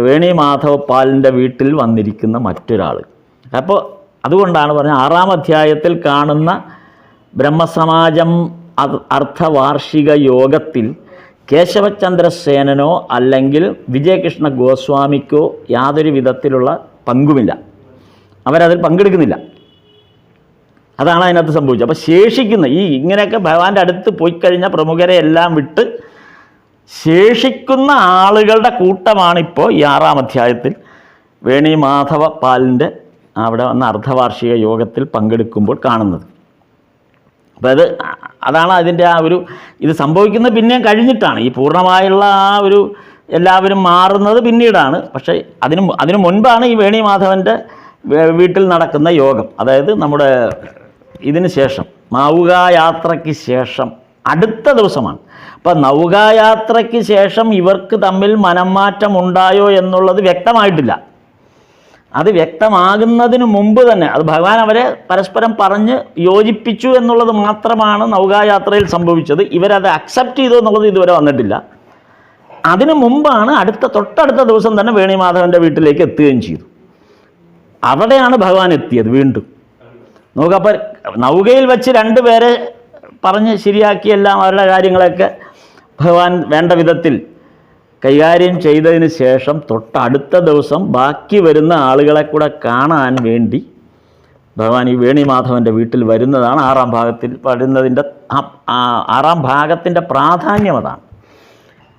വേണി മാധവ പാലിൻ്റെ വീട്ടിൽ വന്നിരിക്കുന്ന മറ്റൊരാൾ. അപ്പോൾ അതുകൊണ്ടാണ് പറഞ്ഞത് 6-ാം അധ്യായത്തിൽ കാണുന്ന ബ്രഹ്മസമാജം അർദ്ധവാർഷിക യോഗത്തിൽ കേശവചന്ദ്രസേനനോ അല്ലെങ്കിൽ വിജയകൃഷ്ണ ഗോസ്വാമിക്കോ യാതൊരു വിധത്തിലുള്ള പങ്കുമില്ല. അവരതിൽ പങ്കെടുക്കുന്നില്ല. അതാണ് അതിനകത്ത് സംഭവിച്ചത്. അപ്പോൾ ശേഷിക്കുന്ന ഇങ്ങനെയൊക്കെ ഭഗവാന്റെ അടുത്ത് പോയി കഴിഞ്ഞ പ്രമുഖരെ എല്ലാം വിട്ട് ശേഷിക്കുന്ന ആളുകളുടെ കൂട്ടമാണിപ്പോൾ ഈ 6-ാം അധ്യായത്തിൽ വേണി മാധവ പാലിൻ്റെ അവിടെ വന്ന അർദ്ധവാർഷിക യോഗത്തിൽ പങ്കെടുക്കുമ്പോൾ കാണുന്നത്. അപ്പോൾ അതാണ് അതിൻ്റെ ആ ഒരു ഇത് സംഭവിക്കുന്നത് പിന്നെയും കഴിഞ്ഞിട്ടാണ്. ഈ പൂർണ്ണമായുള്ള ആ ഒരു എല്ലാവരും മാറുന്നത് പിന്നീടാണ്. പക്ഷേ അതിനു മുൻപാണ് ഈ വേണി മാധവൻ്റെ വീട്ടിൽ നടക്കുന്ന യോഗം. അതായത് നമ്മുടെ ഇതിന് ശേഷം നൗകായാത്രയ്ക്ക് ശേഷം അടുത്ത ദിവസമാണ്. അപ്പം നൗകായാത്രയ്ക്ക് ശേഷം ഇവർക്ക് തമ്മിൽ മനംമാറ്റം ഉണ്ടായോ എന്നുള്ളത് വ്യക്തമായിട്ടില്ല. അത് വ്യക്തമാകുന്നതിന് മുമ്പ് തന്നെ അത് ഭഗവാൻ അവരെ പരസ്പരം പറഞ്ഞ് യോജിപ്പിച്ചു എന്നുള്ളത് മാത്രമാണ് നൗകായാത്രയിൽ സംഭവിച്ചത്. ഇവരത് അക്സെപ്റ്റ് ചെയ്തു എന്നുള്ളത് ഇതുവരെ വന്നിട്ടില്ല. അതിനു മുമ്പാണ് തൊട്ടടുത്ത ദിവസം തന്നെ വേണിമാധവൻ്റെ വീട്ടിലേക്ക് എത്തുകയും ചെയ്തു. അവിടെയാണ് ഭഗവാൻ എത്തിയത് വീണ്ടും. നോക്കപ്പോൾ നൗകയിൽ വെച്ച് 2 പേരെ പറഞ്ഞ് ശരിയാക്കിയെല്ലാം അവരുടെ കാര്യങ്ങളൊക്കെ ഭഗവാൻ വേണ്ട വിധത്തിൽ കൈകാര്യം ചെയ്തതിന് ശേഷം തൊട്ടടുത്ത ദിവസം ബാക്കി വരുന്ന ആളുകളെ കൂടെ കാണാൻ വേണ്ടി ഭഗവാൻ ഈ വേണിമാധവൻ്റെ വീട്ടിൽ വരുന്നതാണ് 6-ാം ഭാഗത്തിൽ വരുന്നതിൻ്റെ 6-ാം ഭാഗത്തിൻ്റെ പ്രാധാന്യം അതാണ്.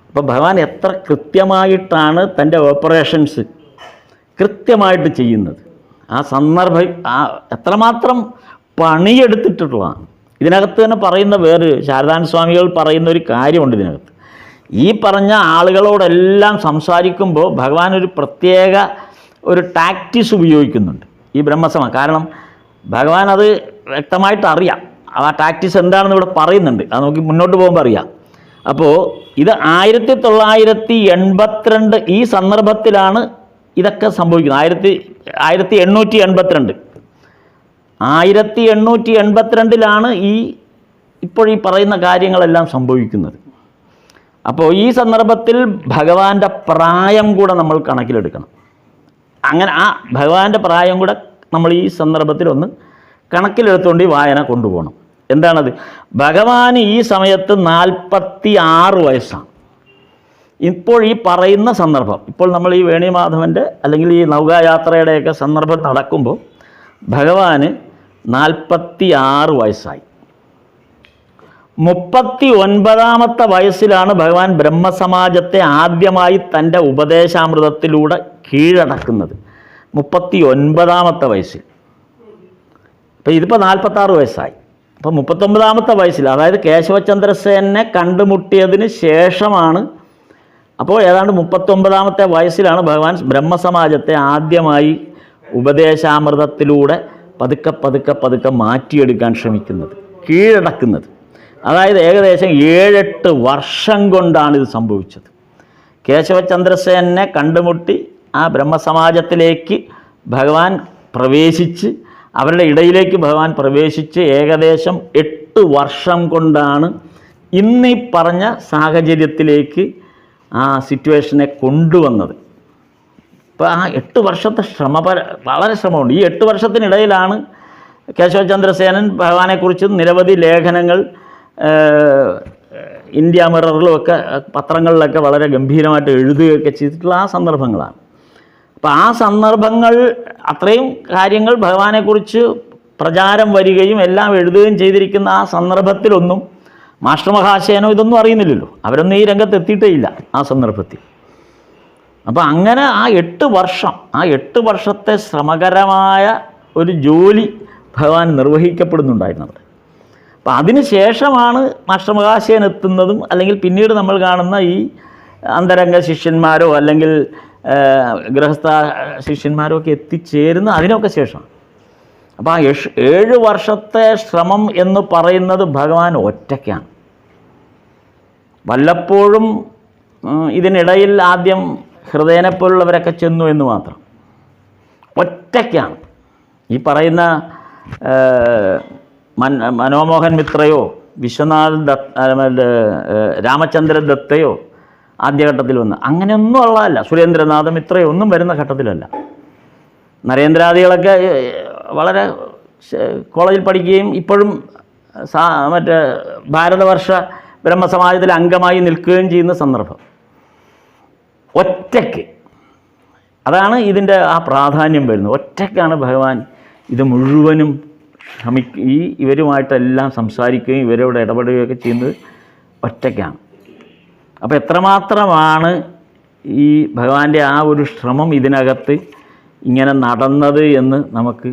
അപ്പോൾ ഭഗവാൻ എത്ര കൃത്യമായിട്ടാണ് തൻ്റെ ഓപ്പറേഷൻസ് കൃത്യമായിട്ട് ചെയ്യുന്നത്, ആ സന്ദർഭം എത്രമാത്രം പണിയെടുത്തിട്ടുള്ളതാണ്. ഇതിനകത്ത് തന്നെ പറയുന്ന ശാരദാനന്ദ സ്വാമികൾ പറയുന്ന ഒരു കാര്യമുണ്ട് ഇതിനകത്ത്. ഈ പറഞ്ഞ ആളുകളോടെല്ലാം സംസാരിക്കുമ്പോൾ ഭഗവാൻ ഒരു പ്രത്യേക ടാക്ടിക്സ് ഉപയോഗിക്കുന്നുണ്ട് ഈ ബ്രഹ്മസമാജം. കാരണം ഭഗവാൻ അത് വ്യക്തമായിട്ട് അറിയാം. ആ ടാക്ടിക്സ് എന്താണെന്ന് ഇവിടെ പറയുന്നുണ്ട്. അത് നമുക്ക് മുന്നോട്ട് പോകുമ്പോൾ അറിയാം. അപ്പോൾ ഇത് 1882 ഈ സന്ദർഭത്തിലാണ് ഇതൊക്കെ സംഭവിക്കുന്നത്. 1882 1882 ഇപ്പോൾ ഈ പറയുന്ന കാര്യങ്ങളെല്ലാം സംഭവിക്കുന്നത്. അപ്പോൾ ഈ സന്ദർഭത്തിൽ ഭഗവാന്റെ പ്രായം കൂടെ നമ്മൾ കണക്കിലെടുക്കണം. അങ്ങനെ ആ ഭഗവാന്റെ പ്രായം കൂടെ നമ്മൾ ഈ സന്ദർഭത്തിലൊന്ന് കണക്കിലെടുത്തുകൊണ്ട് ഈ വായന കൊണ്ടുപോകണം. എന്താണത്? ഭഗവാന് ഈ സമയത്ത് 46 വയസ്സാണ്. ഇപ്പോൾ ഈ പറയുന്ന സന്ദർഭം, ഇപ്പോൾ നമ്മൾ ഈ വേണിമാധവൻ്റെ അല്ലെങ്കിൽ ഈ നൗകായാത്രയുടെയൊക്കെ സന്ദർഭം നടക്കുമ്പോൾ ഭഗവാന് 46 വയസ്സായി. 39ാമത്തെ വയസ്സിലാണ് ഭഗവാൻ ബ്രഹ്മസമാജത്തെ ആദ്യമായി തൻ്റെ ഉപദേശാമൃതത്തിലൂടെ കീഴടക്കുന്നത്. 39ാമത്തെ വയസ്സിൽ. അപ്പോൾ ഇതിപ്പോൾ 46 വയസ്സായി. അപ്പോൾ 39ാമത്തെ വയസ്സിൽ, അതായത് കേശവചന്ദ്രസേനെ കണ്ടുമുട്ടിയതിന് ശേഷമാണ്, അപ്പോൾ ഏതാണ്ട് 39ാമത്തെ വയസ്സിലാണ് ഭഗവാൻ ബ്രഹ്മസമാജത്തെ ആദ്യമായി ഉപദേശാമൃതത്തിലൂടെ പതുക്കെ പതുക്കെ പതുക്കെ മാറ്റിയെടുക്കാൻ ശ്രമിക്കുന്നത്, കീഴടക്കുന്നത്. അതായത് ഏകദേശം 7-8 വർഷം കൊണ്ടാണ് ഇത് സംഭവിച്ചത്. കേശവചന്ദ്രസേനെ കണ്ടുമുട്ടി ആ ബ്രഹ്മസമാജത്തിലേക്ക് ഭഗവാൻ പ്രവേശിച്ച്, അവരുടെ ഇടയിലേക്ക് ഭഗവാൻ പ്രവേശിച്ച് ഏകദേശം 8 വർഷം കൊണ്ടാണ് ഇന്നീ പറഞ്ഞ സാഹചര്യത്തിലേക്ക് ആ സിറ്റുവേഷനെ കൊണ്ടുവന്നത്. ഇപ്പോൾ ആ 8 വർഷത്തെ വളരെ ശ്രമമുണ്ട്. ഈ 8 വർഷത്തിനിടയിലാണ് കേശവചന്ദ്രസേനൻ ഭഗവാനെക്കുറിച്ച് നിരവധി ലേഖനങ്ങൾ ഇന്ത്യ മിററിലും ഒക്കെ പത്രങ്ങളിലൊക്കെ വളരെ ഗംഭീരമായിട്ട് എഴുതുകയൊക്കെ ചെയ്തിട്ടുള്ള ആ സന്ദർഭങ്ങളാണ്. അപ്പോൾ ആ സന്ദർഭങ്ങൾ, അത്രയും കാര്യങ്ങൾ ഭഗവാനെക്കുറിച്ച് പ്രചാരം വരികയും എല്ലാം എഴുതുകയും ചെയ്തിരിക്കുന്ന ആ സന്ദർഭത്തിലൊന്നും മാസ്റ്റർ മഹാശയനോ ഇതൊന്നും അറിയുന്നില്ലല്ലോ. അവരൊന്നും ഈ രംഗത്ത് എത്തിയിട്ടേ ഇല്ല ആ സന്ദർഭത്തിൽ. അപ്പോൾ അങ്ങനെ ആ 8 വർഷത്തെ ശ്രമകരമായ ഒരു ജോലി ഭഗവാൻ നിർവഹിക്കപ്പെടുന്നുണ്ടായിരുന്നു അവിടെ. അപ്പോൾ അതിന് ശേഷമാണ് മാസ്റ്റർ മഹാശയൻ എത്തുന്നതും, അല്ലെങ്കിൽ പിന്നീട് നമ്മൾ കാണുന്ന ഈ അന്തരംഗ ശിഷ്യന്മാരോ അല്ലെങ്കിൽ ഗൃഹസ്ഥ ശിഷ്യന്മാരോ ഒക്കെ എത്തിച്ചേരുന്ന അതിനൊക്കെ ശേഷമാണ്. അപ്പോൾ ആ 7 വർഷത്തെ ശ്രമം എന്ന് പറയുന്നത് ഭഗവാൻ ഒറ്റയ്ക്കാണ്. വല്ലപ്പോഴും ഇതിനിടയിൽ ആദ്യം ഹൃദയനെപ്പോലുള്ളവരൊക്കെ ചെന്നു എന്ന് മാത്രം. ഒറ്റയ്ക്കാണ്. ഈ പറയുന്ന മനോമോഹൻ മിത്രയോ വിശ്വനാഥ് രാമചന്ദ്ര ദത്തയോ ആദ്യഘട്ടത്തിൽ വന്ന് അങ്ങനെയൊന്നും ഉള്ളതല്ല. സുരേന്ദ്രനാഥ മിത്രയോ ഒന്നും വരുന്ന ഘട്ടത്തിലല്ല. നരേന്ദ്രാദികളൊക്കെ വളരെ കോളേജിൽ പഠിക്കുകയും ഇപ്പോഴും മറ്റേ ഭാരതവർഷ ബ്രഹ്മസമാജത്തിലെ അംഗമായി നിൽക്കുകയും ചെയ്യുന്ന സന്ദർഭം. ഒറ്റയ്ക്ക്, അതാണ് ഇതിൻ്റെ ആ പ്രാധാന്യം വരുന്നത്. ഒറ്റയ്ക്കാണ് ഭഗവാൻ ഇത് മുഴുവനും ഇവരുമായിട്ടെല്ലാം സംസാരിക്കുകയും ഇവരോട് ഇടപെടുകയൊക്കെ ചെയ്യുന്നത് ഒറ്റയ്ക്കാണ്. അപ്പോൾ എത്രമാത്രമാണ് ഈ ഭഗവാന്റെ ആ ഒരു ശ്രമം ഇതിനകത്ത് ഇങ്ങനെ നടന്നത് എന്ന് നമുക്ക്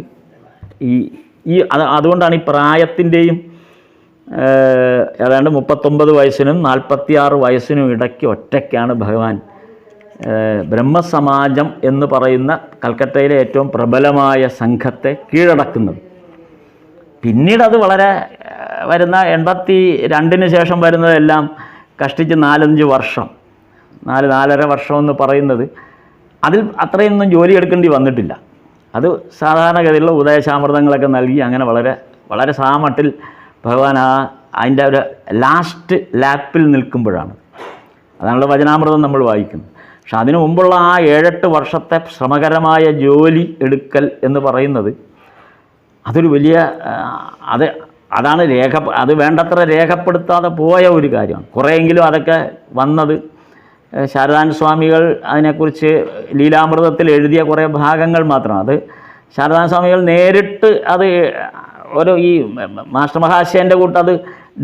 അതുകൊണ്ടാണ് ഈ പ്രായത്തിൻ്റെയും ഏതാണ്ട് 39 വയസ്സിനും 46 വയസ്സിനും ഇടയ്ക്ക് ഒറ്റയ്ക്കാണ് ഭഗവാൻ ബ്രഹ്മസമാജം എന്ന് പറയുന്ന കൽക്കട്ടയിലെ ഏറ്റവും പ്രബലമായ സംഘത്തെ കീഴടക്കുന്നത്. പിന്നീട് അത് വളരെ വരുന്ന 82 ശേഷം വരുന്നതെല്ലാം കഷ്ടിച്ച് 4-5 വർഷം, 4-4.5 വർഷം എന്ന് പറയുന്നത് അതിൽ അത്രയൊന്നും ജോലി എടുക്കേണ്ടി വന്നിട്ടില്ല. അത് സാധാരണഗതിയിലുള്ള ഉപദേശാമൃതങ്ങളൊക്കെ നൽകി അങ്ങനെ വളരെ വളരെ സാമട്ടിൽ ഭഗവാൻ അതിൻ്റെ ഒരു ലാസ്റ്റ് ലാപ്പിൽ നിൽക്കുമ്പോഴാണ്. അതാണല്ലോ വചനാമൃതം നമ്മൾ വായിക്കുന്നത്. പക്ഷെ അതിനു മുമ്പുള്ള ആ 7-8 വർഷത്തെ ശ്രമകരമായ ജോലി എടുക്കൽ എന്ന് പറയുന്നത് അതൊരു വലിയ അതാണ് അത് വേണ്ടത്ര രേഖപ്പെടുത്താതെ പോയ ഒരു കാര്യമാണ്. കുറേയെങ്കിലും അതൊക്കെ വന്നത് ശാരദാനന്ദ സ്വാമികൾ അതിനെക്കുറിച്ച് ലീലാമൃതത്തിൽ എഴുതിയ കുറേ ഭാഗങ്ങൾ മാത്രമാണ്. അത് ശാരദാനന്ദ സ്വാമികൾ നേരിട്ട് അത് ഈ മാസ്റ്റർ മഹാശയൻ്റെ കൂട്ട് അത്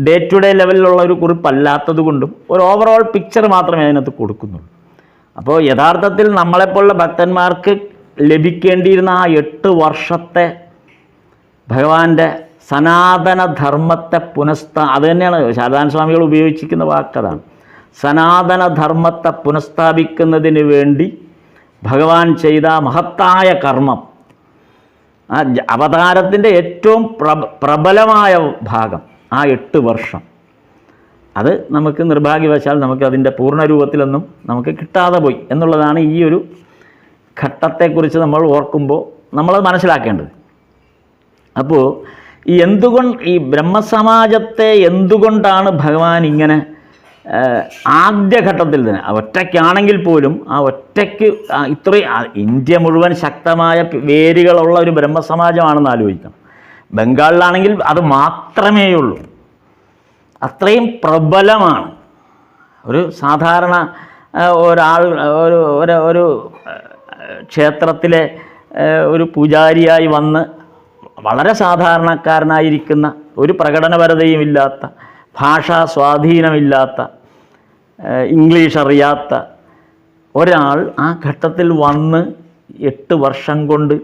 ഡേ ടു ഡേ ലെവലിലുള്ള ഒരു കുറിപ്പല്ലാത്തത് കൊണ്ടും ഒരു ഓവറോൾ പിക്ചർ മാത്രമേ അതിനകത്ത് കൊടുക്കുന്നുള്ളൂ. അപ്പോൾ യഥാർത്ഥത്തിൽ നമ്മളെപ്പോലുള്ള ഭക്തന്മാർക്ക് ലഭിക്കേണ്ടിയിരുന്ന ആ 8 വർഷത്തെ ഭഗവാന്റെ സനാതനധർമ്മത്തെ അത് തന്നെയാണ് ശാരദാനന്ദ സ്വാമികൾ ഉപയോഗിച്ചിരിക്കുന്ന വാക്കതാണ്. സനാതനധർമ്മത്തെ പുനഃസ്ഥാപിക്കുന്നതിന് വേണ്ടി ഭഗവാൻ ചെയ്ത മഹത്തായ കർമ്മം, ആ അവതാരത്തിൻ്റെ ഏറ്റവും പ്രബലമായ ഭാഗം ആ 8 വർഷം, അത് നമുക്ക് നിർഭാഗ്യവശാൽ നമുക്ക് അതിൻ്റെ പൂർണ്ണരൂപത്തിലൊന്നും നമുക്ക് കിട്ടാതെ പോയി എന്നുള്ളതാണ് ഈ ഒരു ഘട്ടത്തെക്കുറിച്ച് നമ്മൾ ഓർക്കുമ്പോൾ നമ്മളത് മനസ്സിലാക്കേണ്ടത്. അപ്പോൾ ഈ ബ്രഹ്മസമാജത്തെ എന്തുകൊണ്ടാണ് ഭഗവാൻ ഇങ്ങനെ ആദ്യഘട്ടത്തിൽ തന്നെ ഒറ്റയ്ക്കാണെങ്കിൽ പോലും ആ ഒറ്റയ്ക്ക് ഇത്രയും ഇന്ത്യ മുഴുവൻ ശക്തമായ വേരുകളുള്ള ഒരു ബ്രഹ്മസമാജമാണെന്ന് ആലോചിക്കണം. ബംഗാളിലാണെങ്കിൽ അത് മാത്രമേ ഉള്ളൂ, അത്രയും പ്രബലമാണ്. ഒരു സാധാരണ ഒരാൾ ഒരു ക്ഷേത്രത്തിലെ ഒരു പൂജാരിയായി വന്ന് വളരെ സാധാരണക്കാരനായിരിക്കുന്ന, ഒരു പ്രകടനപരതയും ഇല്ലാത്ത, ഭാഷാ സ്വാധീനമില്ലാത്ത, ഇംഗ്ലീഷ് അറിയാത്ത ഒരാൾ ആ ഘട്ടത്തിൽ വന്ന് 8 വർഷം കൊണ്ട്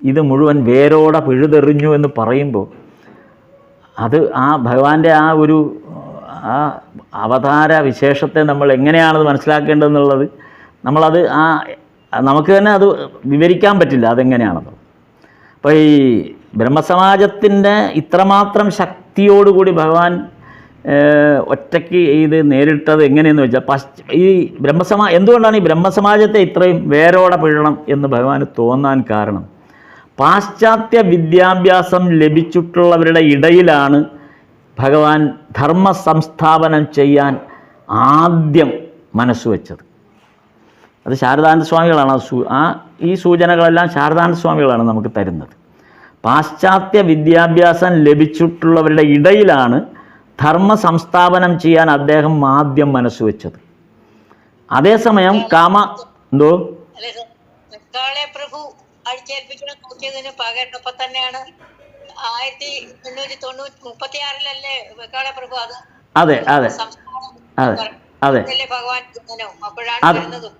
ഇത് മുഴുവൻ വേരോടെ പിഴുതെറിഞ്ഞു എന്ന് പറയുമ്പോൾ അത് ആ ഭഗവാന്റെ ആ ഒരു ആ അവതാര വിശേഷത്തെ നമ്മൾ എങ്ങനെയാണത് മനസ്സിലാക്കേണ്ടതെന്നുള്ളത് നമ്മളത് നമുക്ക് തന്നെ അത് വിവരിക്കാൻ പറ്റില്ല അതെങ്ങനെയാണത്. അപ്പോൾ ഈ ബ്രഹ്മസമാജത്തിൻ്റെ ഇത്രമാത്രം ശക്തിയോടുകൂടി ഭഗവാൻ ഒറ്റയ്ക്ക് ഇത് നേരിട്ടത് എങ്ങനെയെന്ന് വെച്ചാൽ ഈ എന്തുകൊണ്ടാണ് ഈ ബ്രഹ്മസമാജത്തെ ഇത്രയും വേരോടെ പിഴണം എന്ന് ഭഗവാന് തോന്നാൻ കാരണം, പാശ്ചാത്യ വിദ്യാഭ്യാസം ലഭിച്ചിട്ടുള്ളവരുടെ ഇടയിലാണ് ഭഗവാൻ ധർമ്മ സംസ്ഥാപനം ചെയ്യാൻ ആദ്യം മനസ്സുവെച്ചത്. അത് ശാരദാനന്ദ സ്വാമികളാണ് ഈ സൂചനകളെല്ലാം ശാരദാനന്ദ സ്വാമികളാണ് നമുക്ക് തരുന്നത്. പാശ്ചാത്യ വിദ്യാഭ്യാസം ലഭിച്ചിട്ടുള്ളവരുടെ ഇടയിലാണ് ധർമ്മ സംസ്ഥാപനം ചെയ്യാൻ അദ്ദേഹം ആദ്യം മനസ്സുവെച്ചത്. അതേസമയം എന്തോ പ്രഭു അടിച്ചേൽപ്പിക്കണം നോക്കിയതിന് പകരപ്പം തന്നെയാണ് 1836 വെക്കാളെ പ്രഭു അത് അതെ അതെ അതെ അതെ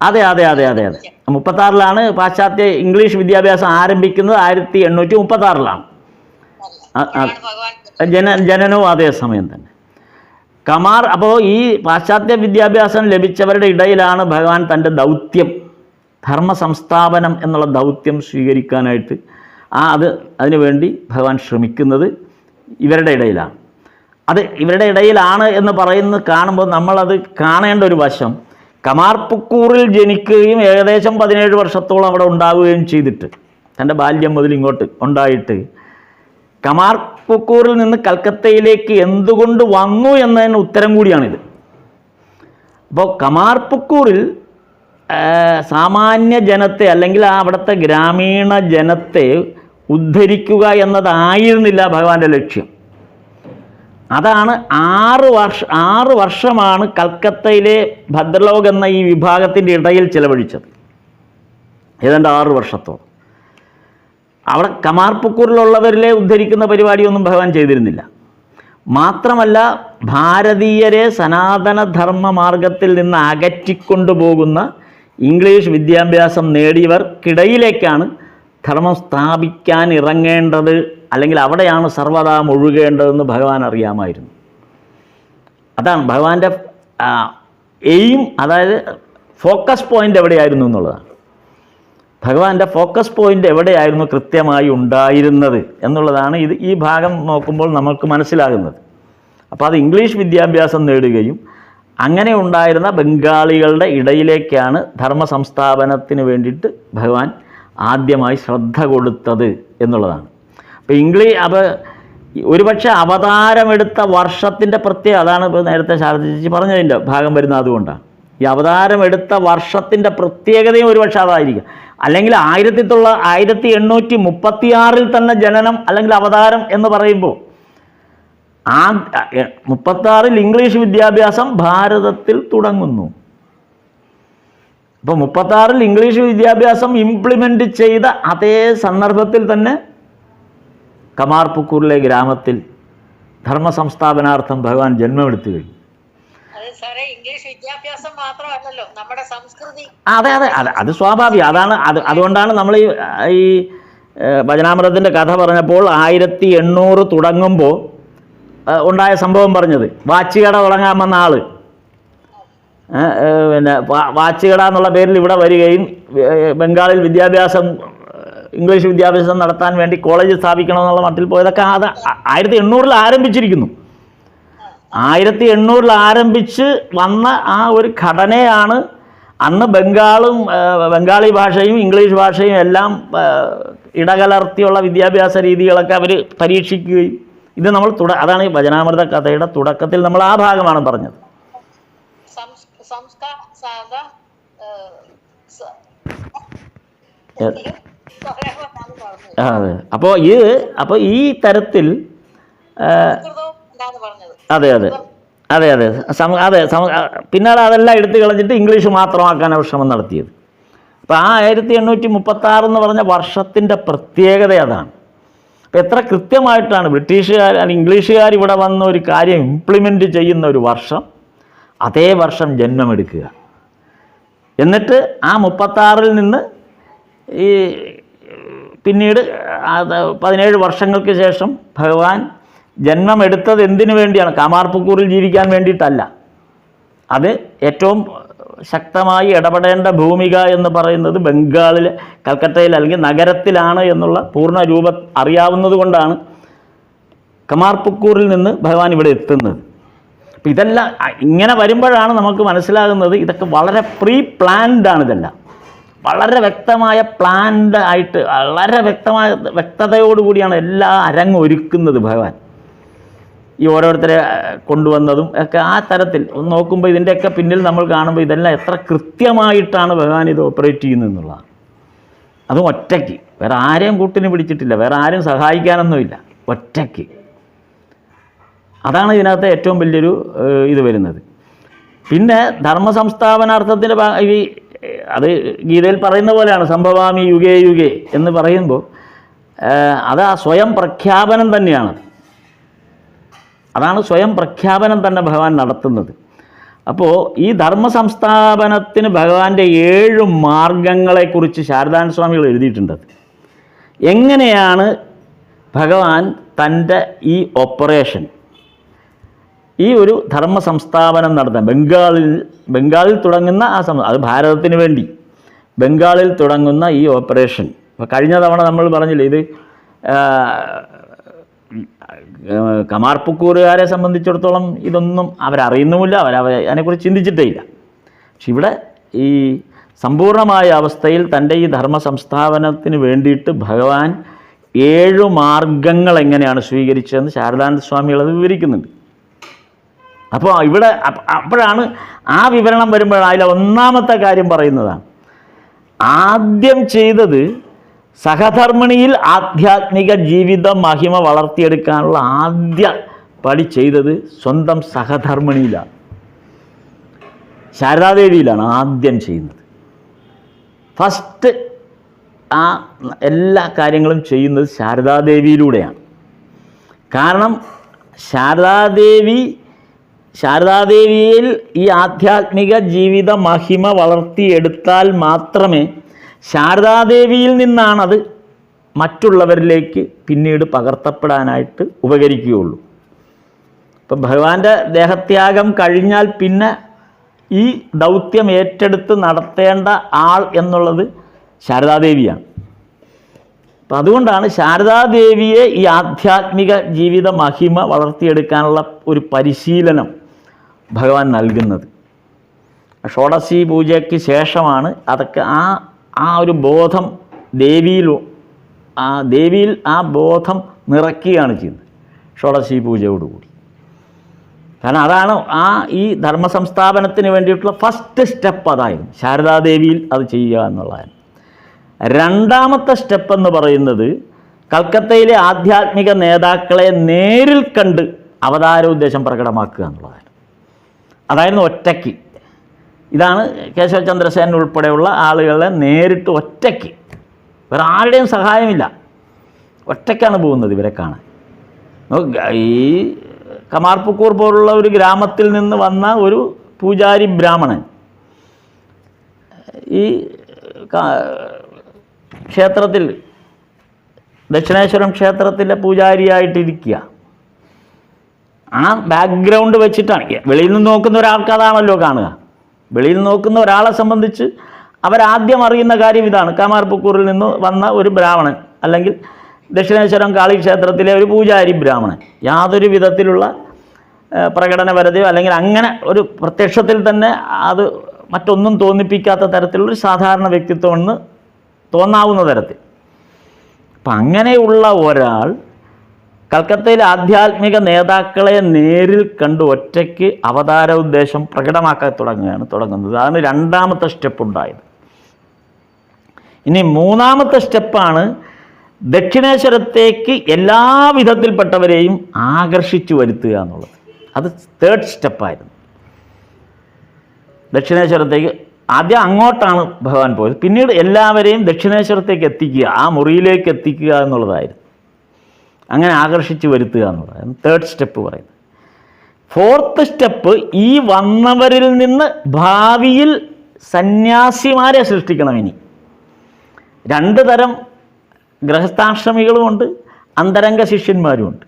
അതെ അതെ അതെ അതെ അതെ 36 പാശ്ചാത്യ ഇംഗ്ലീഷ് വിദ്യാഭ്യാസം ആരംഭിക്കുന്നത് 1836 ജനനവും അതേ സമയം തന്നെ. അപ്പോൾ ഈ പാശ്ചാത്യ വിദ്യാഭ്യാസം ലഭിച്ചവരുടെ ഇടയിലാണ് ഭഗവാൻ തൻ്റെ ദൗത്യം, ധർമ്മ സംസ്ഥാപനം എന്നുള്ള ദൗത്യം സ്വീകരിക്കാനായിട്ട് അതിനുവേണ്ടി ഭഗവാൻ ശ്രമിക്കുന്നത് ഇവരുടെ ഇടയിലാണ്. അത് ഇവരുടെ ഇടയിലാണ് എന്ന് കാണുമ്പോൾ നമ്മളത് കാണേണ്ട ഒരു വശം, കമാർപുക്കൂറിൽ ജനിക്കുകയും ഏകദേശം 17 വർഷത്തോളം അവിടെ ഉണ്ടാവുകയും ചെയ്തിട്ട്, തൻ്റെ ബാല്യം മുതൽ ഇങ്ങോട്ട് ഉണ്ടായിട്ട് കമാർപുക്കൂറിൽ നിന്ന് കൽക്കത്തയിലേക്ക് എന്തുകൊണ്ട് വന്നു എന്നതിന് ഉത്തരം കൂടിയാണിത്. അപ്പോൾ കമാർപുക്കൂറിൽ സാമാന്യ ജനത്തെ അല്ലെങ്കിൽ അവിടുത്തെ ഗ്രാമീണ ജനത്തെ ഉദ്ധരിക്കുക എന്നതായിരുന്നില്ല ഭഗവാന്റെ ലക്ഷ്യം. അതാണ് 6 വർഷമാണ് കൽക്കത്തയിലെ ഭദ്രലോക് എന്ന ഈ വിഭാഗത്തിൻ്റെ ഇടയിൽ ചിലവഴിച്ചത്. ഏതാണ്ട് 6 വർഷത്തോളം അവിടെ കമാർപുക്കൂറിലുള്ളവരിലെ ഉദ്ധരിക്കുന്ന പരിപാടിയൊന്നും ഭഗവാൻ ചെയ്തിരുന്നില്ല. മാത്രമല്ല, ഭാരതീയരെ സനാതനധർമ്മ മാർഗത്തിൽ നിന്ന് അകറ്റിക്കൊണ്ടുപോകുന്ന ഇംഗ്ലീഷ് വിദ്യാഭ്യാസം നേടിയവർക്കിടയിലേക്കാണ് ധർമ്മം സ്ഥാപിക്കാൻ ഇറങ്ങേണ്ടത്, അല്ലെങ്കിൽ അവിടെയാണ് സർവ്വതാ മുഴുകേണ്ടതെന്ന് ഭഗവാൻ അറിയാമായിരുന്നു. അതാണ് ഭഗവാന്റെ എയിം, അതായത് ഫോക്കസ് പോയിൻ്റ് എവിടെയായിരുന്നു എന്നുള്ളതാണ്. ഭഗവാന്റെ ഫോക്കസ് പോയിൻ്റ് എവിടെയായിരുന്നു കൃത്യമായി ഉണ്ടായിരുന്നത് എന്നുള്ളതാണ് ഈ ഭാഗം നോക്കുമ്പോൾ നമുക്ക് മനസ്സിലാകുന്നത്. അപ്പോൾ അത് ഇംഗ്ലീഷ് വിദ്യാഭ്യാസം നേടുകയും അങ്ങനെ ഉണ്ടായിരുന്ന ബംഗാളികളുടെ ഇടയിലേക്കാണ് ധർമ്മ സംസ്ഥാപനത്തിന് വേണ്ടിയിട്ട് ഭഗവാൻ ആദ്യമായി ശ്രദ്ധ കൊടുത്തത് എന്നുള്ളതാണ്. അപ്പോൾ ഒരുപക്ഷെ അവതാരമെടുത്ത വർഷത്തിൻ്റെ പ്രത്യേകത അതാണ്. ഇപ്പോൾ നേരത്തെ ശാരദ ചേച്ചി പറഞ്ഞതിൻ്റെ ഭാഗം വരുന്നത് അതുകൊണ്ടാണ്. ഈ അവതാരമെടുത്ത വർഷത്തിൻ്റെ പ്രത്യേകതയും ഒരുപക്ഷെ അതായിരിക്കും. അല്ലെങ്കിൽ 1836 തന്നെ ജനനം അല്ലെങ്കിൽ അവതാരം എന്ന് പറയുമ്പോൾ 36 ഇംഗ്ലീഷ് വിദ്യാഭ്യാസം ഭാരതത്തിൽ തുടങ്ങുന്നു. അപ്പോൾ 36 ഇംഗ്ലീഷ് വിദ്യാഭ്യാസം ഇംപ്ലിമെൻ്റ് ചെയ്ത അതേ സന്ദർഭത്തിൽ തന്നെ കമാർപുക്കൂറിലെ ഗ്രാമത്തിൽ ധർമ്മ സംസ്ഥാപനാർത്ഥം ഭഗവാൻ ജന്മമെടുത്തു കഴിഞ്ഞു. ഇംഗ്ലീഷ് വിദ്യാഭ്യാസം മാത്രമല്ലല്ലോ നമ്മുടെ സംസ്കൃതി. അതെ അതെ അതെ, അത് സ്വാഭാവികം. അതുകൊണ്ടാണ് നമ്മൾ ഈ ഭജനാമൃതത്തിൻ്റെ കഥ പറഞ്ഞപ്പോൾ 1800 തുടങ്ങുമ്പോൾ ഉണ്ടായ സംഭവം പറഞ്ഞത്. വാച്ചുകട തുടങ്ങാമെന്ന ആള് പിന്നെ വാച്ചുകട എന്നുള്ള പേരിൽ ഇവിടെ വരികയും ബംഗാളിൽ ഇംഗ്ലീഷ് വിദ്യാഭ്യാസം നടത്താൻ വേണ്ടി കോളേജ് സ്ഥാപിക്കണമെന്നുള്ള മട്ടിൽ പോയതൊക്കെ 1800 ആരംഭിച്ചിരിക്കുന്നു. 1800 ആരംഭിച്ച് വന്ന ആ ഒരു ഘടനയാണ് അന്ന് ബംഗാളി ഭാഷയും ഇംഗ്ലീഷ് ഭാഷയും എല്ലാം ഇടകലർത്തിയുള്ള വിദ്യാഭ്യാസ രീതികളൊക്കെ അവർ പരീക്ഷിക്കുകയും ഇത് നമ്മൾ അതാണ് ഈ ഭജനാമൃത കഥയുടെ തുടക്കത്തിൽ നമ്മൾ ആ ഭാഗമാണ് പറഞ്ഞത്. उसका सादा സ- പറയാമെന്നാണ് പറഞ്ഞത്. അതെ. അപ്പോൾ ഈ തരത്തിൽ സംസ്കൃതവും എന്നാണ് പറഞ്ഞത്. അതെ അതെ അതെ അതെ അതെ പിന്നാലെ അതെല്ലാം എടുത്തു കളഞ്ഞിട്ട് ഇംഗ്ലീഷ് മാത്രമാക്കാനാണ് ശ്രമം നടത്തിയത്. അപ്പോൾ ആ 1836 എന്ന് പറഞ്ഞ വർഷത്തിൻ്റെ പ്രത്യേകത അതാണ്. അപ്പോൾ എത്ര കൃത്യമായിട്ടാണ് ബ്രിട്ടീഷുകാർ അല്ലെങ്കിൽ ഇംഗ്ലീഷുകാർ ഇവിടെ വന്ന ഒരു കാര്യം ഇംപ്ലിമെൻ്റ് ചെയ്യുന്ന ഒരു വർഷം, അതേ വർഷം ജന്മമെടുക്കുക. എന്നിട്ട് ആ 36 നിന്ന് ഈ പിന്നീട് 17 വർഷങ്ങൾക്ക് ശേഷം ഭഗവാൻ ജന്മമെടുത്തത് എന്തിനു വേണ്ടിയാണ്? കാമാർപുക്കൂറിൽ ജീവിക്കാൻ വേണ്ടിയിട്ടല്ല. അത് ഏറ്റവും ശക്തമായി ഇടപെടേണ്ട ഭൂമിക എന്ന് പറയുന്നത് ബംഗാളിൽ കൽക്കട്ടയിൽ അല്ലെങ്കിൽ നഗരത്തിലാണ് എന്നുള്ള പൂർണ്ണ രൂപം അറിയാവുന്നത് കൊണ്ടാണ് കമാർപുക്കൂറിൽ നിന്ന് ഭഗവാൻ ഇവിടെ എത്തുന്നത്. അപ്പം ഇതെല്ലാം ഇങ്ങനെ വരുമ്പോഴാണ് നമുക്ക് മനസ്സിലാകുന്നത് ഇതൊക്കെ വളരെ പ്രീ പ്ലാൻഡ് ആണ്. ഇതെല്ലാം വളരെ വ്യക്തമായ പ്ലാൻഡ് ആയിട്ട് വളരെ വ്യക്തതയോടുകൂടിയാണ് എല്ലാ അരങ്ങൊരുക്കുന്നത് ഭഗവാൻ. ഈ ഓരോരുത്തരെ കൊണ്ടുവന്നതും ഒക്കെ ആ തരത്തിൽ ഒന്ന് നോക്കുമ്പോൾ ഇതിൻ്റെയൊക്കെ പിന്നിൽ നമ്മൾ കാണുമ്പോൾ ഇതെല്ലാം എത്ര കൃത്യമായിട്ടാണ് ഭഗവാൻ ഇത് ഓപ്പറേറ്റ് ചെയ്യുന്നത് എന്നുള്ളതാണ്. അതും ഒറ്റയ്ക്ക്, വേറെ ആരെയും കൂട്ടിന് പിടിച്ചിട്ടില്ല, വേറെ ആരും സഹായിക്കാനൊന്നുമില്ല, ഒറ്റയ്ക്ക്. അതാണ് ഇതിനകത്ത് ഏറ്റവും വലിയൊരു ഇത് വരുന്നത്. പിന്നെ ധർമ്മസംസ്ഥാപനാർത്ഥത്തിൻ്റെ ഈ അത് ഗീതയിൽ പറയുന്ന പോലെയാണ്, സംഭവാമി യുഗേ യുഗേ എന്ന് പറയുമ്പോൾ അത് ആ സ്വയം പ്രഖ്യാപനം തന്നെയാണ്. അതാണ് സ്വയം പ്രഖ്യാപനം തന്നെ ഭഗവാൻ നടത്തുന്നത്. അപ്പോൾ ഈ ധർമ്മസംസ്ഥാപനത്തിന് ഭഗവാന്റെ 7 മാർഗങ്ങളെക്കുറിച്ച് ശാരദാനന്ദ സ്വാമികൾ എഴുതിയിട്ടുണ്ട്. എങ്ങനെയാണ് ഭഗവാൻ തൻ്റെ ഈ ഓപ്പറേഷൻ, ഈ ഒരു ധർമ്മ സംസ്ഥാപനം നടത്താൻ ബംഗാളിൽ തുടങ്ങുന്ന അത് ഭാരതത്തിന് വേണ്ടി ബംഗാളിൽ തുടങ്ങുന്ന ഈ ഓപ്പറേഷൻ. അപ്പോൾ കഴിഞ്ഞ തവണ നമ്മൾ പറഞ്ഞില്ലേ, ഇത് കമാർപുക്കൂറുകാരെ സംബന്ധിച്ചിടത്തോളം ഇതൊന്നും അവരറിയുന്നുമില്ല, അതിനെക്കുറിച്ച് ചിന്തിച്ചിട്ടേ ഇല്ല. പക്ഷെ ഇവിടെ ഈ സമ്പൂർണമായ അവസ്ഥയിൽ തൻ്റെ ഈ ധർമ്മ സംസ്ഥാപനത്തിന് വേണ്ടിയിട്ട് ഭഗവാൻ 7 മാർഗങ്ങൾ എങ്ങനെയാണ് സ്വീകരിച്ചതെന്ന് ശാരദാനന്ദ സ്വാമികൾ അത് വിവരിക്കുന്നുണ്ട്. അപ്പോൾ ഇവിടെ അപ്പോഴാണ് ആ വിവരണം വരുമ്പോഴാണ് അതിലെ ഒന്നാമത്തെ കാര്യം പറയുന്നതാണ്. ആദ്യം ചെയ്തത് സഹധർമ്മിണിയിൽ ആധ്യാത്മിക ജീവിത മഹിമ വളർത്തിയെടുക്കാനുള്ള ആദ്യ പടി ചെയ്തത് സ്വന്തം സഹധർമ്മിണിയിലാണ്, ശാരദാദേവിയിലാണ് ആദ്യം ചെയ്യുന്നത്. ഫസ്റ്റ് ആ എല്ലാ കാര്യങ്ങളും ചെയ്യുന്നത് ശാരദാദേവിയിലൂടെയാണ്. കാരണം ശാരദാദേവിയിൽ ഈ ആധ്യാത്മിക ജീവിത മഹിമ വളർത്തിയെടുത്താൽ മാത്രമേ ശാരദാദേവിയിൽ നിന്നാണത് മറ്റുള്ളവരിലേക്ക് പിന്നീട് പകർത്തപ്പെടാനായിട്ട് ഉപകരിക്കുകയുള്ളൂ. ഇപ്പം ഭഗവാന്റെ ദേഹത്യാഗം കഴിഞ്ഞാൽ പിന്നെ ഈ ദൗത്യം ഏറ്റെടുത്ത് നടത്തേണ്ട ആൾ എന്നുള്ളത് ശാരദാദേവിയാണ്. അപ്പം അതുകൊണ്ടാണ് ശാരദാദേവിയെ ഈ ആധ്യാത്മിക ജീവിത മഹിമ വളർത്തിയെടുക്കാനുള്ള ഒരു പരിശീലനം ഭഗവാൻ നൽകുന്നത്. ഷോഡശി പൂജയ്ക്ക് ശേഷമാണ് അതൊക്കെ ആ ഒരു ബോധം ദേവിയിൽ ആ ബോധം നിറയ്ക്കുകയാണ് ചെയ്യുന്നത് ഷോഡശി പൂജയോടുകൂടി. കാരണം അതാണ് ഈ ധർമ്മ സംസ്ഥാപനത്തിന് വേണ്ടിയിട്ടുള്ള ഫസ്റ്റ് സ്റ്റെപ്പ്. അതായിരുന്നു ശാരദാദേവിയിൽ അത് ചെയ്യുക എന്നുള്ളതാണ്. രണ്ടാമത്തെ സ്റ്റെപ്പ് എന്ന് പറയുന്നത് കൽക്കത്തയിലെ ആധ്യാത്മിക നേതാക്കളെ നേരിൽ കണ്ട് അവതാര ഉദ്ദേശം പ്രകടമാക്കുക എന്നുള്ളതാണ്. അതായിരുന്നു ഒറ്റയ്ക്ക്. ഇതാണ് കേശവ ചന്ദ്രസേനൻ ഉൾപ്പെടെയുള്ള ആളുകളെ നേരിട്ട് ഒറ്റയ്ക്ക്, വേറെ ആരുടെയും സഹായമില്ല, ഒറ്റയ്ക്കാണ് പോകുന്നത് ഇവരെ കാണാൻ. ഈ കമാർപുക്കൂർ പോലുള്ള ഒരു ഗ്രാമത്തിൽ നിന്ന് വന്ന ഒരു പൂജാരി ബ്രാഹ്മണൻ ഈ ക്ഷേത്രത്തിൽ, ദക്ഷിണേശ്വരം ക്ഷേത്രത്തിലെ പൂജാരിയായിട്ടിരിക്കുക. ആ ബാക്ക്ഗ്രൗണ്ട് വെച്ചിട്ടാണ് വെളിയിൽ നിന്ന് നോക്കുന്ന ഒരാൾക്ക് അതാണല്ലോ കാണുക. വെളിയിൽ നിന്ന് നോക്കുന്ന ഒരാളെ സംബന്ധിച്ച് അവരാദ്യം അറിയുന്ന കാര്യം ഇതാണ്: കമാർപുക്കൂറിൽ നിന്ന് വന്ന ഒരു ബ്രാഹ്മണൻ, അല്ലെങ്കിൽ ദക്ഷിണേശ്വരം കാളി ക്ഷേത്രത്തിലെ ഒരു പൂജാരി ബ്രാഹ്മണൻ. യാതൊരു വിധത്തിലുള്ള പ്രകടനപരതയോ അല്ലെങ്കിൽ അങ്ങനെ ഒരു പ്രത്യക്ഷത്തിൽ തന്നെ അത് മറ്റൊന്നും തോന്നിപ്പിക്കാത്ത തരത്തിലുള്ളൊരു സാധാരണ വ്യക്തിത്വമെന്ന് തോന്നാവുന്ന തരത്തിൽ. അപ്പം അങ്ങനെയുള്ള ഒരാൾ കൽക്കത്തയിലെ ആധ്യാത്മിക നേതാക്കളെ നേരിൽ കണ്ട് ഒറ്റയ്ക്ക് അവതാര ഉദ്ദേശം പ്രകടമാക്കാൻ തുടങ്ങുന്നത്. അതാണ് രണ്ടാമത്തെ സ്റ്റെപ്പ് ഉണ്ടായത്. ഇനി മൂന്നാമത്തെ സ്റ്റെപ്പാണ് ദക്ഷിണേശ്വരത്തേക്ക് എല്ലാ വിധത്തിൽപ്പെട്ടവരെയും ആകർഷിച്ചു വരുത്തുക എന്നുള്ളത്. അത് തേർഡ് സ്റ്റെപ്പായിരുന്നു. ദക്ഷിണേശ്വരത്തേക്ക് ആദ്യം അങ്ങോട്ടാണ് ഭഗവാൻ പോയത്, പിന്നീട് എല്ലാവരെയും ദക്ഷിണേശ്വരത്തേക്ക് എത്തിക്കുക, ആ മുറിയിലേക്ക് എത്തിക്കുക എന്നുള്ളതായിരുന്നു. അങ്ങനെ ആകർഷിച്ചു വരുത്തുക എന്നുള്ളതായിരുന്നു തേർഡ് സ്റ്റെപ്പ് പറയുന്നത്. ഫോർത്ത് സ്റ്റെപ്പ് ഈ വന്നവരിൽ നിന്ന് ഭാവിയിൽ സന്യാസിമാരെ സൃഷ്ടിക്കണം. ഇനി രണ്ട് തരം ഗൃഹസ്ഥാശ്രമികളുമുണ്ട്, അന്തരംഗ ശിഷ്യന്മാരുമുണ്ട്.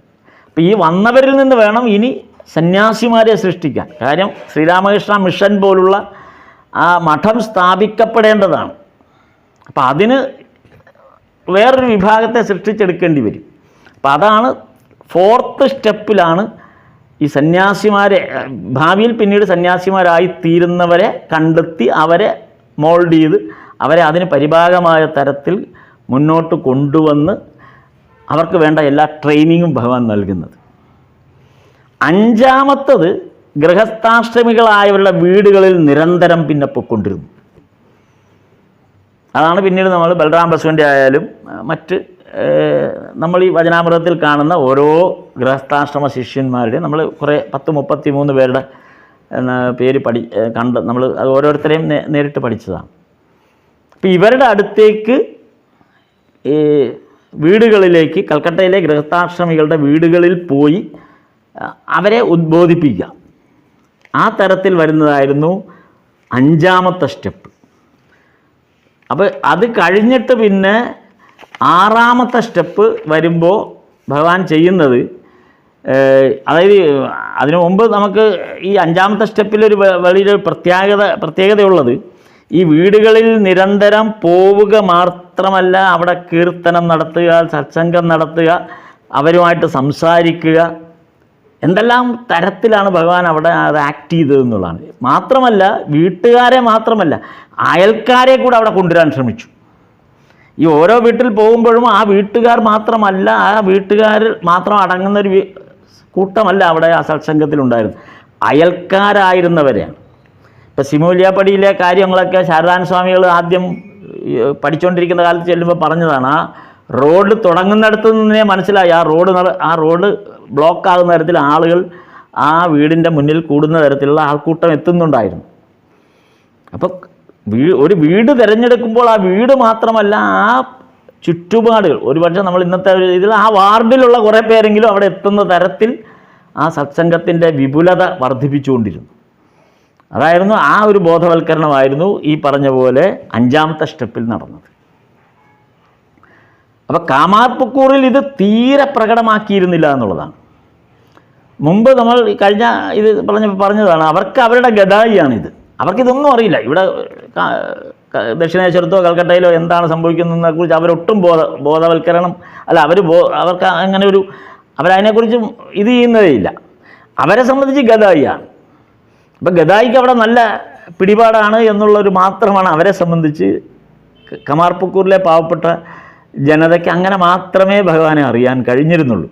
അപ്പോൾ ഈ വന്നവരിൽ നിന്ന് വേണം ഇനി സന്യാസിമാരെ സൃഷ്ടിക്കാൻ. കാര്യം ശ്രീരാമകൃഷ്ണ മിഷൻ പോലുള്ള ആ മഠം സ്ഥാപിക്കപ്പെടേണ്ടതാണ്. അപ്പം അതിന് വേറൊരു വിഭാഗത്തെ സൃഷ്ടിച്ചെടുക്കേണ്ടി വരും. അപ്പം അതാണ് ഫോർത്ത് സ്റ്റെപ്പിലാണ് ഈ സന്യാസിമാരെ, ഭാവിയിൽ പിന്നീട് സന്യാസിമാരായി തീരുന്നവരെ കണ്ടെത്തി അവരെ മോൾഡ് ചെയ്ത് അവരെ അതിന് പരിഭാഗമായ തരത്തിൽ മുന്നോട്ട് കൊണ്ടുവന്ന് അവർക്ക് വേണ്ട എല്ലാ ട്രെയിനിങ്ങും ഭഗവാൻ നൽകുന്നത്. അഞ്ചാമത്തത് ഗൃഹസ്ഥാശ്രമികളായവരുടെ വീടുകളിൽ നിരന്തരം പിന്നെ പൊക്കൊണ്ടിരുന്നു. അതാണ് പിന്നീട് നമ്മൾ ബലറാം ബസവൻ്റെ ആയാലും മറ്റ് നമ്മൾ ഈ വചനാമൃതത്തിൽ കാണുന്ന ഓരോ ഗൃഹസ്ഥാശ്രമ ശിഷ്യന്മാരുടെയും നമ്മൾ കുറേ 10-33 പേരുടെ പേര് നമ്മൾ അത് ഓരോരുത്തരെയും നേരിട്ട് പഠിച്ചതാണ്. അപ്പോൾ ഇവരുടെ അടുത്തേക്ക് ഈ വീടുകളിലേക്ക്, കൽക്കട്ടയിലെ ഗൃഹസ്ഥാശ്രമികളുടെ വീടുകളിൽ പോയി അവരെ ഉദ്ബോധിപ്പിക്കുക, ആ തരത്തിൽ വരുന്നതായിരുന്നു അഞ്ചാമത്തെ സ്റ്റെപ്പ്. അപ്പോൾ അത് കഴിഞ്ഞിട്ട് പിന്നെ ആറാമത്തെ സ്റ്റെപ്പ് വരുമ്പോൾ ഭഗവാൻ ചെയ്യുന്നത്, അതായത് അതിനു മുമ്പ് നമുക്ക് ഈ അഞ്ചാമത്തെ സ്റ്റെപ്പിലൊരു വലിയൊരു പ്രത്യേകതയുള്ളത്, ഈ വീടുകളിൽ നിരന്തരം പോവുക മാത്രമല്ല, അവിടെ കീർത്തനം നടത്തുക, സത്സംഗം നടത്തുക, അവരുമായിട്ട് സംസാരിക്കുക, എന്തെല്ലാം തരത്തിലാണ് ഭഗവാൻ അവിടെ അത് ആക്ട് ചെയ്തതെന്നുള്ളതാണ്. മാത്രമല്ല വീട്ടുകാരെ മാത്രമല്ല അയൽക്കാരെ കൂടെ അവിടെ കൊണ്ടുവരാൻ ശ്രമിച്ചു. ഈ ഓരോ വീട്ടിൽ പോകുമ്പോഴും ആ വീട്ടുകാർ മാത്രമല്ല, ആ വീട്ടുകാർ മാത്രം അടങ്ങുന്നൊരു കൂട്ടമല്ല അവിടെ ആ സത്സംഗത്തിലുണ്ടായിരുന്നു, അയൽക്കാരായിരുന്നവരെയാണ്. ഇപ്പോൾ സിമൂലിയാപ്പടിയിലെ കാര്യങ്ങളൊക്കെ ശാരദാനന്ദ സ്വാമികൾ ആദ്യം പഠിച്ചുകൊണ്ടിരിക്കുന്ന കാലത്ത് ചെല്ലുമ്പോൾ പറഞ്ഞതാണ്. ആ റോഡ് തുടങ്ങുന്നിടത്ത് നിന്നേ മനസ്സിലായി ആ റോഡ് ബ്ലോക്ക് ആകുന്ന തരത്തിൽ ആളുകൾ ആ വീടിൻ്റെ മുന്നിൽ കൂടുന്ന തരത്തിലുള്ള ആൾക്കൂട്ടം എത്തുന്നുണ്ടായിരുന്നു. അപ്പോൾ ഒരു വീട് തിരഞ്ഞെടുക്കുമ്പോൾ ആ വീട് മാത്രമല്ല, ആ ചുറ്റുപാടുകൾ, ഒരുപക്ഷെ നമ്മൾ ഇന്നത്തെ ഇതിൽ ആ വാർഡിലുള്ള കുറേ പേരെങ്കിലും അവിടെ എത്തുന്ന തരത്തിൽ ആ സത്സംഗത്തിൻ്റെ വിപുലത വർദ്ധിപ്പിച്ചുകൊണ്ടിരുന്നു. അതായിരുന്നു ആ ഒരു ബോധവൽക്കരണമായിരുന്നു ഈ പറഞ്ഞ പോലെ അഞ്ചാമത്തെ സ്റ്റെപ്പിൽ നടന്നത്. അപ്പോൾ കാമാർപുക്കൂറിൽ ഇത് തീരെ പ്രകടമാക്കിയിരുന്നില്ല എന്നുള്ളതാണ്. മുമ്പ് നമ്മൾ കഴിഞ്ഞ ഇത് പറഞ്ഞതാണ്, അവർക്ക് അവരുടെ ഗദായിയാണിത്, അവർക്കിതൊന്നും അറിയില്ല. ഇവിടെ ദക്ഷിണേശ്വരത്തോ കൽക്കട്ടയിലോ എന്താണ് സംഭവിക്കുന്നതിനെ കുറിച്ച് അവരൊട്ടും ബോധവൽക്കരണം അല്ല, അവർക്ക് അങ്ങനെ അവരതിനെക്കുറിച്ച് ഇത് ചെയ്യുന്നതേ ഇല്ല. അവരെ സംബന്ധിച്ച് ഗദായിയാണ്. അപ്പം ഗദായിക്ക് അവിടെ നല്ല പിടിപാടാണ് എന്നുള്ളൊരു മാത്രമാണ് അവരെ സംബന്ധിച്ച്. കമാർപുക്കൂറിലെ പാവപ്പെട്ട ജനതയ്ക്ക് അങ്ങനെ മാത്രമേ ഭഗവാനെ അറിയാൻ കഴിഞ്ഞിരുന്നുള്ളൂ.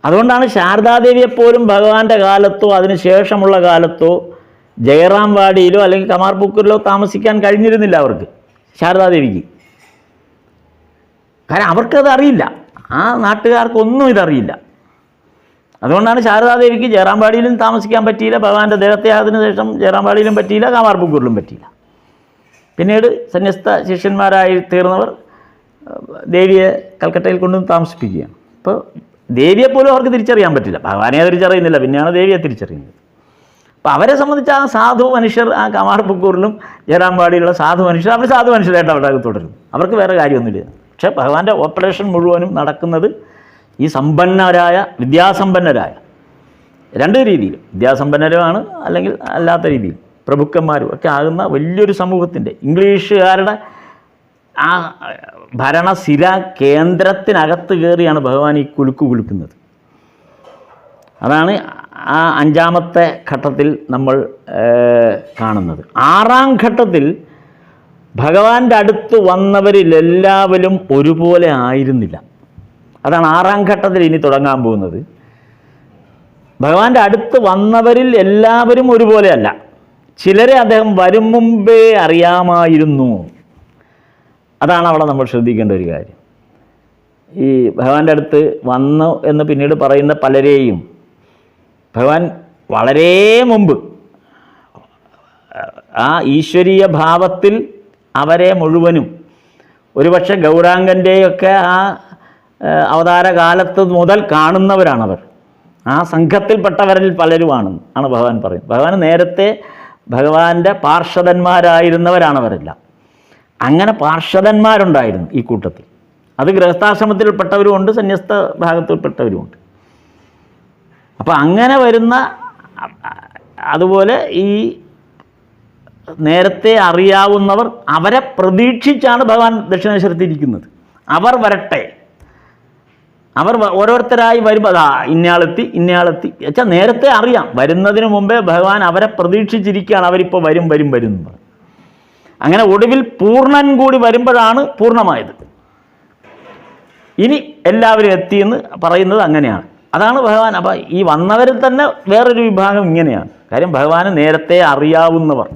അതുകൊണ്ടാണ് ശാരദാദേവിയെപ്പോലും ഭഗവാന്റെ കാലത്തോ അതിനുശേഷമുള്ള കാലത്തോ ജയറാം വാടിയിലോ അല്ലെങ്കിൽ കമാർപുക്കൂറിലോ താമസിക്കാൻ കഴിഞ്ഞിരുന്നില്ല അവർക്ക്, ശാരദാദേവിക്ക്. കാരണം അവർക്കത് അറിയില്ല, ആ നാട്ടുകാർക്കൊന്നും ഇതറിയില്ല. അതുകൊണ്ടാണ് ശാരദാദേവിക്ക് ജയറാംപാടിയിലും താമസിക്കാൻ പറ്റിയില്ല, ഭഗവാന്റെ ദേഹത്യാഗത്തിന് ശേഷം ജയറാംപാടിയിലും പറ്റിയില്ല, കാമാർപുക്കൂറിലും പറ്റിയില്ല. പിന്നീട് സന്യസ്ത ശിഷ്യന്മാരായി തീർന്നവർ ദേവിയെ കൽക്കട്ടയിൽ കൊണ്ടുവന്ന് താമസിപ്പിക്കുകയാണ്. അപ്പോൾ ദേവിയെപ്പോലും അവർക്ക് തിരിച്ചറിയാൻ പറ്റില്ല, ഭഗവാനെ തിരിച്ചറിയുന്നില്ല, പിന്നെയാണ് ദേവിയെ തിരിച്ചറിയുന്നത്. അപ്പോൾ അവരെ സംബന്ധിച്ച് ആ സാധു മനുഷ്യർ ആ കമാർപുക്കൂറിലും ജയറാംപാടിയിലുള്ള സാധു മനുഷ്യർ അവർ സാധു മനുഷ്യരായിട്ട് അവിടെ തുടരുന്നു, അവർക്ക് വേറെ കാര്യമൊന്നുമില്ല. പക്ഷേ ഭഗവാന്റെ ഓപ്പറേഷൻ മുഴുവനും നടക്കുന്നത് ഈ സമ്പന്നരായ, വിദ്യാസമ്പന്നരായ, രണ്ട് രീതിയിൽ, വിദ്യാസമ്പന്നരുമാണ് അല്ലെങ്കിൽ അല്ലാത്ത രീതിയിൽ പ്രഭുക്കന്മാരും ഒക്കെ ആകുന്ന വലിയൊരു സമൂഹത്തിൻ്റെ, ഇംഗ്ലീഷുകാരുടെ ആ ഭരണസിര കേന്ദ്രത്തിനകത്ത് കയറിയാണ് ഭഗവാൻ ഈ കുലുക്കുന്നത്. അതാണ് ആ അഞ്ചാമത്തെ ഘട്ടത്തിൽ നമ്മൾ കാണുന്നത്. ആറാം ഘട്ടത്തിൽ ഭഗവാന്റെ അടുത്ത് വന്നവരിലെല്ലാവരും ഒരുപോലെ ആയിരുന്നില്ല. അതാണ് 6ാം ഘട്ടത്തിൽ ഇനി തുടങ്ങാൻ പോകുന്നത്. ഭഗവാന്റെ അടുത്ത് വന്നവരിൽ എല്ലാവരും ഒരുപോലെയല്ല. ചിലരെ അദ്ദേഹം വരും മുമ്പേ അറിയാമായിരുന്നു. അതാണ് അവിടെ നമ്മൾ ശ്രദ്ധിക്കേണ്ട ഒരു കാര്യം. ഈ ഭഗവാന്റെ അടുത്ത് വന്നു എന്ന് പിന്നീട് പറയുന്ന പലരെയും ഭഗവാൻ വളരെ മുമ്പ് ആ ഈശ്വരീയ ഭാവത്തിൽ അവരെ മുഴുവനും, ഒരുപക്ഷെ ഗൗരാംഗൻ്റെയൊക്കെ ആ അവതാര കാലത്ത് മുതൽ കാണുന്നവരാണവർ. ആ സംഘത്തിൽപ്പെട്ടവരിൽ പലരുമാണ് ഭഗവാൻ പറയുന്നത്. ഭഗവാൻ നേരത്തെ ഭഗവാന്റെ പാർഷദന്മാരായിരുന്നവരാണവരെല്ലാം. അങ്ങനെ പാർഷദന്മാരുണ്ടായിരുന്നു ഈ കൂട്ടത്തിൽ. അത് ഗൃഹസ്ഥാശ്രമത്തിൽപ്പെട്ടവരുമുണ്ട്, സന്യസ്ത ഭാഗത്തിൽപ്പെട്ടവരുമുണ്ട്. അപ്പം അങ്ങനെ വരുന്ന, അതുപോലെ ഈ നേരത്തെ അറിയാവുന്നവർ, അവരെ പ്രതീക്ഷിച്ചാണ് ഭഗവാൻ ദക്ഷിണേശ്വരത്തിരിക്കുന്നത്. അവർ വരട്ടെ, അവർ ഓരോരുത്തരായി വരുമ്പോൾ ഇന്നയാളെത്തി വെച്ചാൽ നേരത്തെ അറിയാം. വരുന്നതിന് മുമ്പേ ഭഗവാൻ അവരെ പ്രതീക്ഷിച്ചിരിക്കുകയാണ്. അവരിപ്പോൾ വരും വരും വരും. അങ്ങനെ ഒടുവിൽ പൂർണ്ണൻ കൂടി വരുമ്പോഴാണ് പൂർണ്ണമായത്. ഇനി എല്ലാവരും എത്തിയെന്ന് പറയുന്നത് അങ്ങനെയാണ്. അതാണ് ഭഗവാൻ. അപ്പം ഈ വന്നവരിൽ തന്നെ വേറൊരു വിഭാഗം ഇങ്ങനെയാണ്. കാര്യം ഭഗവാന് നേരത്തെ അറിയാവുന്നവർ,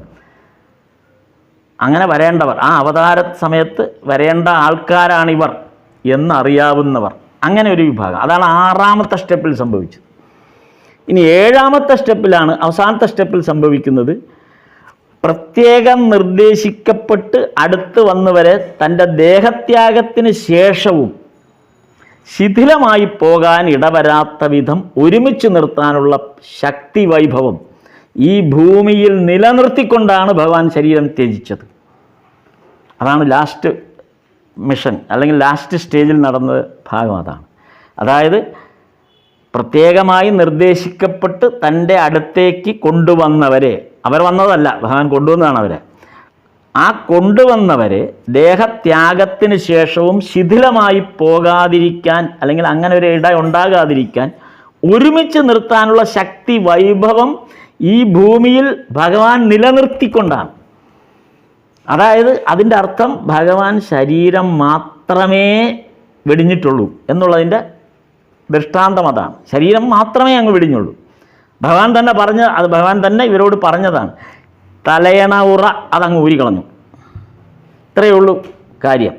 അങ്ങനെ വരേണ്ടവർ, ആ അവതാര സമയത്ത് വരേണ്ട ആൾക്കാരാണിവർ എന്നറിയാവുന്നവർ, അങ്ങനെ ഒരു വിഭാഗം. അതാണ് 6ാമത്തെ സ്റ്റെപ്പിൽ സംഭവിച്ചത്. ഇനി 7ാമത്തെ സ്റ്റെപ്പിലാണ്, അവസാനത്തെ സ്റ്റെപ്പിൽ സംഭവിക്കുന്നത്, പ്രത്യേകം നിർദ്ദേശിക്കപ്പെട്ട് അടുത്ത് വന്നവരെ തൻ്റെ ദേഹത്യാഗത്തിന് ശേഷവും ശിഥിലമായി പോകാൻ ഇടവരാത്ത വിധം ഒരുമിച്ച് നിർത്താനുള്ള ശക്തി വൈഭവം ഈ ഭൂമിയിൽ നിലനിർത്തിക്കൊണ്ടാണ് ഭഗവാൻ ശരീരം ത്യജിച്ചത്. അതാണ് ലാസ്റ്റ് മിഷൻ, അല്ലെങ്കിൽ ലാസ്റ്റ് സ്റ്റേജിൽ നടന്ന ഭാഗം അതാണ്. അതായത് പ്രത്യേകമായി നിർദ്ദേശിക്കപ്പെട്ട് തൻ്റെ അടുത്തേക്ക് കൊണ്ടുവന്നവരെ, അവർ വന്നതല്ല, ഭഗവാൻ കൊണ്ടുവന്നതാണ് അവരെ. ആ കൊണ്ടുവന്നവരെ ദേഹത്യാഗത്തിന് ശേഷവും ശിഥിലമായി പോകാതിരിക്കാൻ, അല്ലെങ്കിൽ അങ്ങനെ ഒരു ഇട ഉണ്ടാകാതിരിക്കാൻ ഒരുമിച്ച് നിർത്താനുള്ള ശക്തി വൈഭവം ഈ ഭൂമിയിൽ ഭഗവാൻ നിലനിർത്തിക്കൊണ്ടാണ്. അതായത് അതിൻ്റെ അർത്ഥം ഭഗവാൻ ശരീരം മാത്രമേ വെടിഞ്ഞിട്ടുള്ളൂ എന്നുള്ളതിൻ്റെ ദൃഷ്ടാന്തം അതാണ്. ശരീരം മാത്രമേ അങ്ങ് വെടിഞ്ഞുള്ളൂ. ഭഗവാൻ തന്നെ ഭഗവാൻ തന്നെ ഇവരോട് പറഞ്ഞതാണ്. തലയണ ഉറ അതങ്ങ് ഊരിക്കളഞ്ഞു. ഇത്രയേ ഉള്ളൂ കാര്യം.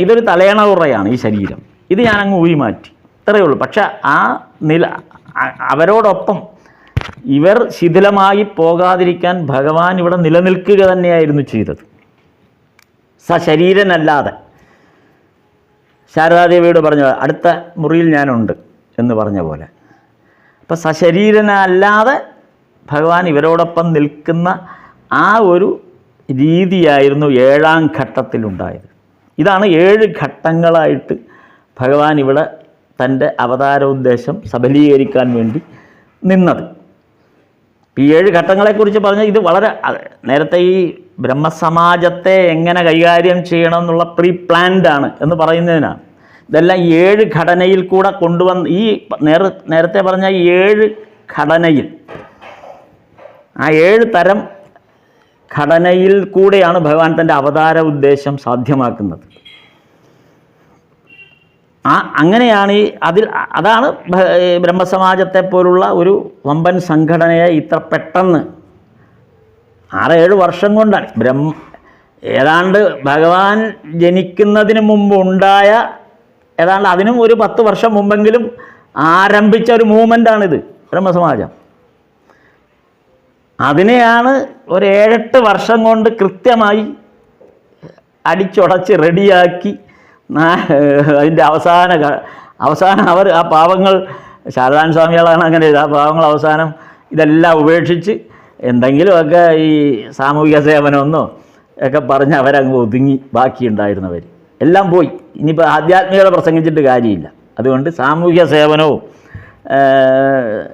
ഇതൊരു തലയണ ഉറയാണ് ഈ ശരീരം, ഇത് ഞാനങ്ങ് ഊരി മാറ്റി, ഇത്രയേ ഉള്ളൂ. പക്ഷെ ആ അവരോടൊപ്പം ഇവർ ശിഥിലമായി പോകാതിരിക്കാൻ ഭഗവാൻ ഇവിടെ നിലനിൽക്കുക തന്നെയായിരുന്നു ചെയ്തത്, സശരീരനല്ലാതെ. ശാരദാദേവിയോട് പറഞ്ഞ അടുത്ത മുറിയിൽ ഞാനുണ്ട് എന്ന് പറഞ്ഞ പോലെ. അപ്പം സശരീരനല്ലാതെ ഭഗവാൻ ഇവരോടൊപ്പം നിൽക്കുന്ന ആ ഒരു രീതിയായിരുന്നു 7ാം ഘട്ടത്തിലുണ്ടായത്. ഇതാണ് 7 ഘട്ടങ്ങളായിട്ട് ഭഗവാൻ ഇവിടെ തൻ്റെ അവതാരോദ്ദേശം സഫലീകരിക്കാൻ വേണ്ടി നിന്നത്. ഈ 7 ഘട്ടങ്ങളെക്കുറിച്ച് പറഞ്ഞാൽ ഇത് വളരെ നേരത്തെ ഈ ബ്രഹ്മസമാജത്തെ എങ്ങനെ കൈകാര്യം ചെയ്യണം എന്നുള്ള പ്രീ പ്ലാൻഡ് ആണ് എന്ന് പറയുന്നതിനാണ്. ഇതെല്ലാം 7 ഘടനയിൽ കൂടെ കൊണ്ടുവന്ന്, ഈ നേരത്തെ പറഞ്ഞ 7 ഘടനയിൽ, ആ 7 തരം ഘടനയിൽ കൂടെയാണ് ഭഗവാൻ തൻ്റെ അവതാര ഉദ്ദേശം സാധ്യമാക്കുന്നത്. അങ്ങനെയാണ് അതാണ് ബ്രഹ്മസമാജത്തെ പോലുള്ള ഒരു വമ്പൻ സംഘടനയെ ഇത്ര പെട്ടെന്ന് 6-7 വർഷം കൊണ്ടാണ് ഏതാണ്ട് ഭഗവാൻ ജനിക്കുന്നതിന് മുമ്പ് ഉണ്ടായ, ഏതാണ്ട് അതിനും ഒരു 10 വർഷം മുമ്പെങ്കിലും ആരംഭിച്ച ഒരു മൂവ്മെൻ്റാണിത് ബ്രഹ്മസമാജം. അതിനെയാണ് ഒരു 7-8 വർഷം കൊണ്ട് കൃത്യമായി അടിച്ചുടച്ച് റെഡിയാക്കി അതിൻ്റെ അവസാനം അവർ ആ പാവങ്ങൾ, ശാരദാൻ സ്വാമികളാണ് അങ്ങനെ, ആ പാവങ്ങൾ അവസാനം ഇതെല്ലാം ഉപേക്ഷിച്ച് എന്തെങ്കിലുമൊക്കെ ഈ സാമൂഹിക സേവനമൊന്നോ ഒക്കെ പറഞ്ഞ് അവരങ്ങ് ഒതുങ്ങി. ബാക്കിയുണ്ടായിരുന്നവർ എല്ലാം പോയി. ഇനിയിപ്പോൾ ആധ്യാത്മികത പ്രസംഗിച്ചിട്ട് കാര്യമില്ല. അതുകൊണ്ട് സാമൂഹിക സേവനവും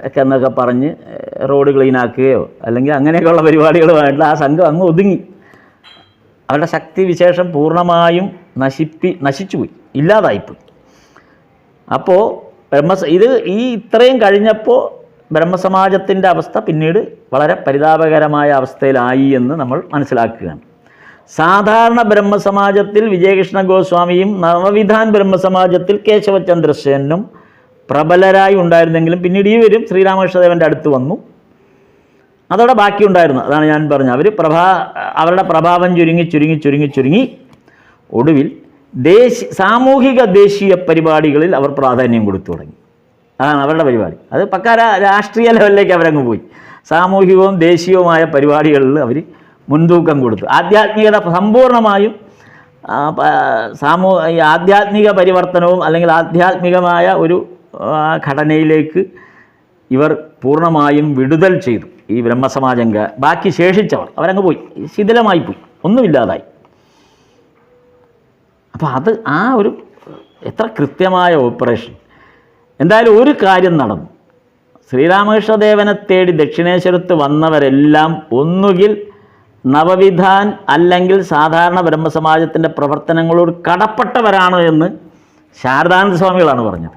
ഒക്കെ എന്നൊക്കെ പറഞ്ഞ് റോഡ് ക്ലീനാക്കുകയോ അല്ലെങ്കിൽ അങ്ങനെയൊക്കെയുള്ള പരിപാടികളുമായിട്ടുള്ള ആ സംഘം അങ്ങ് ഒതുങ്ങി. അവരുടെ ശക്തി വിശേഷം പൂർണ്ണമായും നശിച്ചുപോയി, ഇല്ലാതായിപ്പോയി. അപ്പോൾ ഇത്രയും കഴിഞ്ഞപ്പോൾ ബ്രഹ്മസമാജത്തിൻ്റെ അവസ്ഥ പിന്നീട് വളരെ പരിതാപകരമായ അവസ്ഥയിലായി എന്ന് നമ്മൾ മനസ്സിലാക്കുകയാണ്. സാധാരണ ബ്രഹ്മസമാജത്തിൽ വിജയകൃഷ്ണ ഗോസ്വാമിയും നവവിധാൻ ബ്രഹ്മസമാജത്തിൽ കേശവചന്ദ്രസേനും പ്രബലരായി ഉണ്ടായിരുന്നെങ്കിലും പിന്നീട് ഇവരും ശ്രീരാമകൃഷ്ണദേവൻ്റെ അടുത്ത് വന്നു. അതോടെ ബാക്കിയുണ്ടായിരുന്നു. അതാണ് ഞാൻ പറഞ്ഞത്. അവരുടെ പ്രഭാവം ചുരുങ്ങി ഒടുവിൽ സാമൂഹിക ദേശീയ പരിപാടികളിൽ അവർ പ്രാധാന്യം കൊടുത്തു തുടങ്ങി. അതാണ് അവരുടെ പരിപാടി. അത് പക്ക രാഷ്ട്രീയ ലെവലിലേക്ക് അവരങ്ങ് പോയി. സാമൂഹികവും ദേശീയവുമായ പരിപാടികളിൽ അവർ മുൻതൂക്കം കൊടുത്തു. ആധ്യാത്മികത സമ്പൂർണ്ണമായും ആധ്യാത്മിക പരിവർത്തനവും അല്ലെങ്കിൽ ആധ്യാത്മികമായ ഒരു ഘടനയിലേക്ക് ഇവർ പൂർണ്ണമായും വിടുതൽ ചെയ്തു. ഈ ബ്രഹ്മസമാജം ബാക്കി ശേഷിച്ചവർ അവരങ്ങ് പോയി, ശിഥിലമായി പോയി, ഒന്നുമില്ലാതായി. അപ്പോൾ അത് ആ ഒരു എത്ര കൃത്യമായ ഓപ്പറേഷൻ. എന്തായാലും ഒരു കാര്യം നടന്നു. ശ്രീരാമകൃഷ്ണദേവനെ തേടി ദക്ഷിണേശ്വരത്ത് വന്നവരെല്ലാം ഒന്നുകിൽ നവവിധാൻ അല്ലെങ്കിൽ സാധാരണ ബ്രഹ്മസമാജത്തിൻ്റെ പ്രവർത്തനങ്ങളോട് കടപ്പെട്ടവരാണ് എന്ന് ശാരദാനന്ദ സ്വാമികളാണ് പറഞ്ഞത്.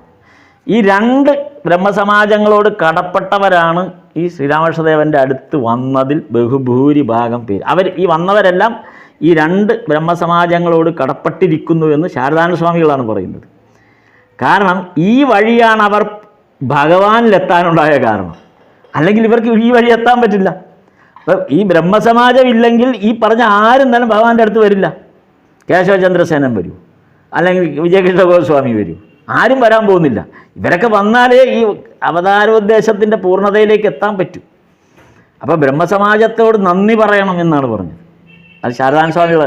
ഈ രണ്ട് ബ്രഹ്മസമാജങ്ങളോട് കടപ്പെട്ടവരാണ് ഈ ശ്രീരാമകൃഷ്ണദേവൻ്റെ അടുത്ത് വന്നതിൽ ബഹുഭൂരിഭാഗം പേര്. ഈ വന്നവരെല്ലാം ഈ രണ്ട് ബ്രഹ്മസമാജങ്ങളോട് കടപ്പെട്ടിരിക്കുന്നു എന്ന് ശാരദാനന്ദ സ്വാമികളാണ് പറയുന്നത്. കാരണം ഈ വഴിയാണ് അവർ ഭഗവാനിലെത്താനുണ്ടായ കാരണം. അല്ലെങ്കിൽ ഇവർക്ക് ഈ വഴി എത്താൻ പറ്റില്ല. അപ്പം ഈ ബ്രഹ്മസമാജം ഇല്ലെങ്കിൽ ഈ പറഞ്ഞ ആരും തന്നെ ഭഗവാന്റെ അടുത്ത് വരില്ല. കേശവചന്ദ്രസേനൻ വരൂ, അല്ലെങ്കിൽ വിജയകൃഷ്ണ ഗോസ്വാമി വരൂ, ആരും വരാൻ പോകുന്നില്ല. ഇവരൊക്കെ വന്നാലേ ഈ അവതാരോദ്ദേശത്തിൻ്റെ പൂർണ്ണതയിലേക്ക് എത്താൻ പറ്റൂ. അപ്പോൾ ബ്രഹ്മസമാജത്തോട് നന്ദി പറയണം എന്നാണ് പറഞ്ഞത്. അത് ശാരദാനന്ദ സ്വാമികൾ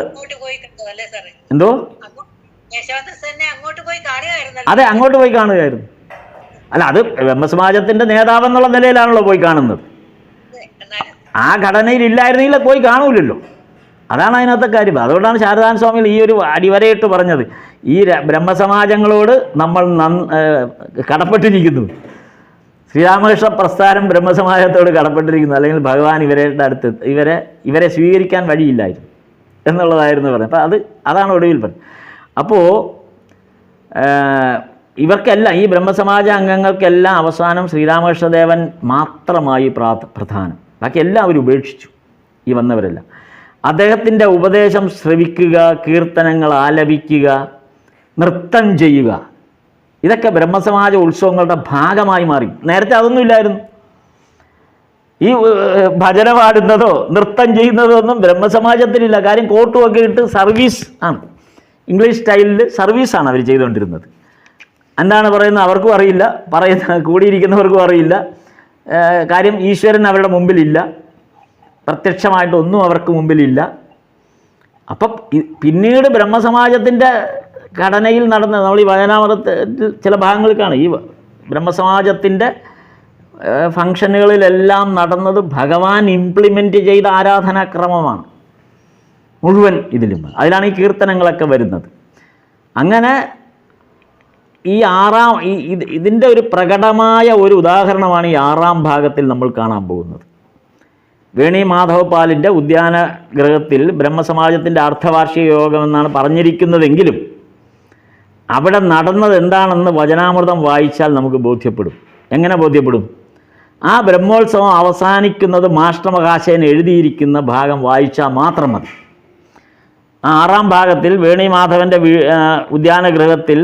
എന്തോ അതെ അങ്ങോട്ട് പോയി കാണുകയായിരുന്നു. അല്ല, അത് ബ്രഹ്മസമാജത്തിൻ്റെ നേതാവെന്നുള്ള നിലയിലാണല്ലോ പോയി കാണുന്നത്. ആ ഘടനയിൽ ഇല്ലായിരുന്നെങ്കിൽ പോയി കാണൂലല്ലോ. അതാണ് അതിനകത്തെ കാര്യം. അതുകൊണ്ടാണ് ശാരദാനന്ദ സ്വാമികൾ ഈ ഒരു അടിവരയിട്ട് പറഞ്ഞത്, ഈ ബ്രഹ്മസമാജങ്ങളോട് നമ്മൾ കടപ്പെട്ടിരിക്കുന്നു. ശ്രീരാമകൃഷ്ണ പ്രസ്ഥാനം ബ്രഹ്മസമാജത്തോട് കടപ്പെട്ടിരിക്കുന്നു, അല്ലെങ്കിൽ ഭഗവാൻ ഇവരുടെ അടുത്ത് ഇവരെ സ്വീകരിക്കാൻ വഴിയില്ലായിരുന്നു എന്നുള്ളതായിരുന്നു പറഞ്ഞത്. അപ്പോൾ അതാണ് ഒടുവിൽ പറഞ്ഞത്. അപ്പോൾ ഇവർക്കെല്ലാം, ഈ ബ്രഹ്മസമാജ അംഗങ്ങൾക്കെല്ലാം അവസാനം ശ്രീരാമകൃഷ്ണദേവൻ മാത്രമായി പ്രധാനം. ബാക്കി എല്ലാവരും ഉപേക്ഷിച്ചു. ഈ വന്നവരെല്ലാം അദ്ദേഹത്തിൻ്റെ ഉപദേശം ശ്രവിക്കുക, കീർത്തനങ്ങൾ ആലപിക്കുക, നൃത്തം ചെയ്യുക, ഇതൊക്കെ ബ്രഹ്മസമാജ ഉത്സവങ്ങളുടെ ഭാഗമായി മാറി. നേരത്തെ അതൊന്നുമില്ലായിരുന്നു. ഈ ഭജന പാടുന്നതോ നൃത്തം ചെയ്യുന്നതോ ഒന്നും ബ്രഹ്മസമാജത്തിലില്ല. കാര്യം കോട്ടുമൊക്കെ ഇട്ട് സർവീസ് ആണ്, ഇംഗ്ലീഷ് സ്റ്റൈലിൽ സർവീസാണ് അവർ ചെയ്തുകൊണ്ടിരുന്നത്. എന്താണ് പറയുന്നത് അവർക്കും അറിയില്ല, കൂടിയിരിക്കുന്നവർക്കും അറിയില്ല. കാര്യം ഈശ്വരൻ അവരുടെ മുമ്പിലില്ല, പ്രത്യക്ഷമായിട്ടൊന്നും അവർക്ക് മുമ്പിലില്ല. അപ്പം പിന്നീട് ബ്രഹ്മസമാജത്തിൻ്റെ ഘടനയിൽ നടന്ന, നമ്മൾ ഈ വചനാമൃതത്തിൽ ചില ഭാഗങ്ങൾ കാണും, ഈ ബ്രഹ്മസമാജത്തിൻ്റെ ഫംഗ്ഷനുകളിലെല്ലാം നടന്നത് ഭഗവാൻ ഇംപ്ലിമെൻ്റ് ചെയ്ത ആരാധനാക്രമമാണ് മുഴുവൻ ഇതിലും. അതിലാണ് ഈ കീർത്തനങ്ങളൊക്കെ വരുന്നത്. അങ്ങനെ ഈ ഇതിൻ്റെ ഒരു പ്രകടമായ ഒരു ഉദാഹരണമാണ് ഈ 6-ാം ഭാഗത്തിൽ നമ്മൾ കാണാൻ പോകുന്നത്. വേണി മാധവപാലിൻ്റെ ഉദ്യാനഗൃഹത്തിൽ ബ്രഹ്മസമാജത്തിൻ്റെ അർദ്ധവാർഷിക യോഗമെന്നാണ് പറഞ്ഞിരിക്കുന്നതെങ്കിലും അവിടെ നടന്നത് എന്താണെന്ന് വചനാമൃതം വായിച്ചാൽ നമുക്ക് ബോധ്യപ്പെടും. എങ്ങനെ ബോധ്യപ്പെടും? ആ ബ്രഹ്മോത്സവം അവസാനിക്കുന്നത് മാഷ്ടമഹാശയൻ എഴുതിയിരിക്കുന്ന ഭാഗം വായിച്ചാൽ മാത്രം മതി. ആ 6-ാം ഭാഗത്തിൽ വേണി മാധവൻ്റെ ഉദ്യാനഗൃഹത്തിൽ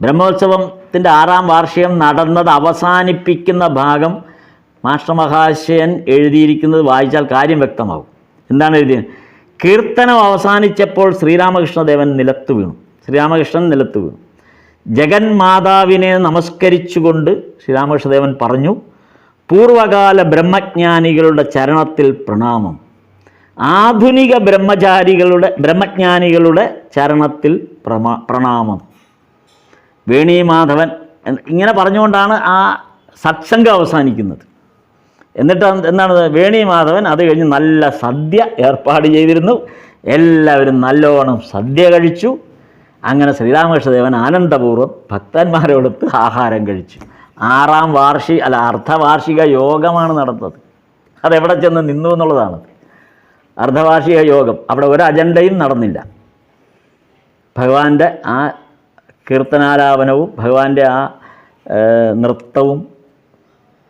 ബ്രഹ്മോത്സവത്തിൻ്റെ 6-ാം വാർഷികം നടന്നത് അവസാനിപ്പിക്കുന്ന ഭാഗം മാഷ്ടമഹാശയൻ എഴുതിയിരിക്കുന്നത് വായിച്ചാൽ കാര്യം വ്യക്തമാകും. എന്താണ് എഴുതിയത്? കീർത്തനം അവസാനിച്ചപ്പോൾ ശ്രീരാമകൃഷ്ണദേവൻ നിലത്ത് വീണു. ശ്രീരാമകൃഷ്ണൻ നിലത്ത് വീണു. ജഗന്മാതാവിനെ നമസ്കരിച്ചുകൊണ്ട് ശ്രീരാമകൃഷ്ണദേവൻ പറഞ്ഞു, പൂർവകാല ബ്രഹ്മജ്ഞാനികളുടെ ചരണത്തിൽ പ്രണാമം. ആധുനിക ബ്രഹ്മജ്ഞാനികളുടെ ചരണത്തിൽ പ്രണാമം. വേണി മാധവൻ ഇങ്ങനെ പറഞ്ഞുകൊണ്ടാണ് ആ സത്സംഗം അവസാനിക്കുന്നത്. എന്നിട്ട് എന്താണ്, വേണി മാധവൻ അത് കഴിഞ്ഞ് നല്ല സദ്യ ഏർപ്പാട് ചെയ്തിരുന്നു. എല്ലാവരും നല്ലോണം സദ്യ കഴിച്ചു. അങ്ങനെ ശ്രീരാമകൃഷ്ണദേവൻ ആനന്ദപൂർവ്വം ഭക്തന്മാരോടൊത്ത് ആഹാരം കഴിച്ചു. 6-ാം അർദ്ധവാർഷിക യോഗമാണ് നടന്നത്. അതെവിടെ ചെന്ന് നിന്നു എന്നുള്ളതാണ്. അർദ്ധവാർഷിക യോഗം, അവിടെ ഒരു അജണ്ടയും നടന്നില്ല. ഭഗവാന്റെ ആ കീർത്തനാലാപനവും ഭഗവാന്റെ ആ നൃത്തവും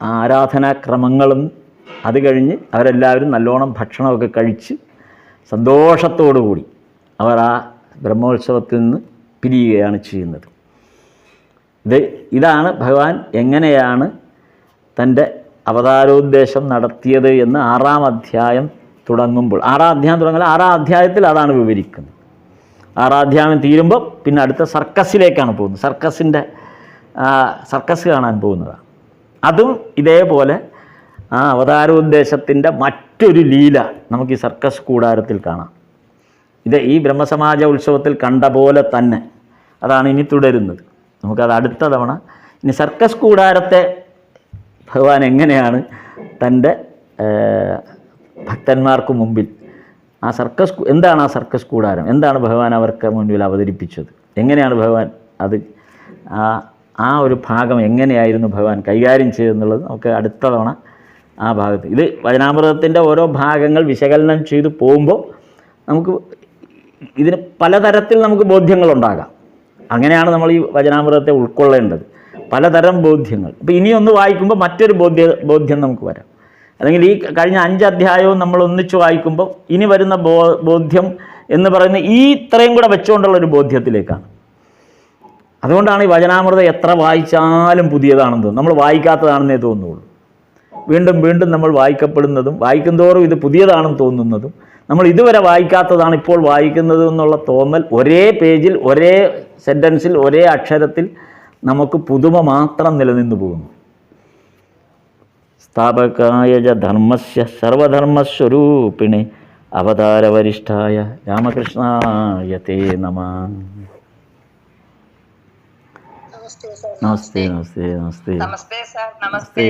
ആരാധനാക്രമങ്ങളും അത് കഴിഞ്ഞ് അവരെല്ലാവരും നല്ലോണം ഭക്ഷണമൊക്കെ കഴിച്ച് സന്തോഷത്തോടു കൂടി അവർ ആ ബ്രഹ്മോത്സവത്തിൽ നിന്ന് പിരിയുകയാണ് ചെയ്യുന്നത്. ഇതാണ് ഭഗവാൻ എങ്ങനെയാണ് തൻ്റെ അവതാരോദ്ദേശം നടത്തിയത് എന്ന് 6-ാം അധ്യായം തുടങ്ങുമ്പോൾ, 6-ാം അധ്യായം തുടങ്ങാൻ 6-ാം അധ്യായത്തിൽ അതാണ് വിവരിക്കുന്നത്. 6-ാം അധ്യായം തീരുമ്പോൾ പിന്നെ അടുത്ത സർക്കസിലേക്കാണ് പോകുന്നത്. സർക്കസ് കാണാൻ പോകുന്നതാണ്. അതും ഇതേപോലെ ആ അവതാരോദ്ദേശത്തിൻ്റെ മറ്റൊരു ലീല നമുക്ക് ഈ സർക്കസ് കൂടാരത്തിൽ കാണാം. ഈ ബ്രഹ്മസമാജ ഉത്സവത്തിൽ കണ്ട പോലെ തന്നെ അതാണ് ഇനി തുടരുന്നത്. നമുക്കത് അടുത്ത തവണ ഇനി സർക്കസ് കൂടാരത്തെ ഭഗവാൻ എങ്ങനെയാണ് തൻ്റെ ഭക്തന്മാർക്ക് മുമ്പിൽ എന്താണ് ആ സർക്കസ് കൂടാരം, എന്താണ് ഭഗവാൻ അവർക്ക് മുൻപിൽ അവതരിപ്പിച്ചത്, എങ്ങനെയാണ് ഭഗവാൻ അത് ആ ഒരു ഭാഗം എങ്ങനെയായിരുന്നു ഭഗവാൻ കൈകാര്യം ചെയ്തെന്നുള്ളത് നമുക്ക് അടുത്ത തവണ ആ ഭാഗത്ത്. ഇത് വചനാമൃതത്തിൻ്റെ ഓരോ ഭാഗങ്ങൾ വിശകലനം ചെയ്തു പോകുമ്പോൾ നമുക്ക് ഇതിന് പലതരത്തിൽ നമുക്ക് ബോധ്യങ്ങളുണ്ടാകാം. അങ്ങനെയാണ് നമ്മൾ ഈ വചനാമൃതത്തെ ഉൾക്കൊള്ളേണ്ടത്, പലതരം ബോധ്യങ്ങൾ. അപ്പോൾ ഇനിയൊന്ന് വായിക്കുമ്പോൾ മറ്റൊരു ബോധ്യം നമുക്ക് വരാം. അല്ലെങ്കിൽ ഈ കഴിഞ്ഞ 5 അധ്യായവും നമ്മൾ ഒന്നിച്ച് വായിക്കുമ്പോൾ ഇനി വരുന്ന ബോധ്യം എന്ന് പറയുന്ന ഇത്രയും കൂടെ വെച്ചുകൊണ്ടുള്ള ഒരു ബോധ്യത്തിലേക്കാണ്. അതുകൊണ്ടാണ് ഈ വചനാമൃതം എത്ര വായിച്ചാലും പുതിയതാണെന്ന് തോന്നും, നമ്മൾ വായിക്കാത്തതാണെന്നേ തോന്നുള്ളൂ. വീണ്ടും വീണ്ടും നമ്മൾ വായിക്കപ്പെടുന്നതും വായിക്കുന്തോറും ഇത് പുതിയതാണെന്ന് തോന്നുന്നതും നമ്മൾ ഇതുവരെ വായിക്കാത്തതാണ് ഇപ്പോൾ വായിക്കുന്നത് എന്നുള്ള തോന്നൽ ഒരേ പേജിൽ, ഒരേ സെൻറ്റൻസിൽ, ഒരേ അക്ഷരത്തിൽ നമുക്ക് പുതുമ മാത്രം നിലനിന്നു പോകുന്നു. സ്ഥാപകായ ധർമ്മസ്യ സർവധർമ്മസ്വരൂപിണേ അവതാരവരിഷ്ഠായ രാമകൃഷ്ണായ തേ നമഃ. നമസ്തേ നമസ്തേ നമസ്തേ നമസ്തേ സാർ. നമസ്തേ.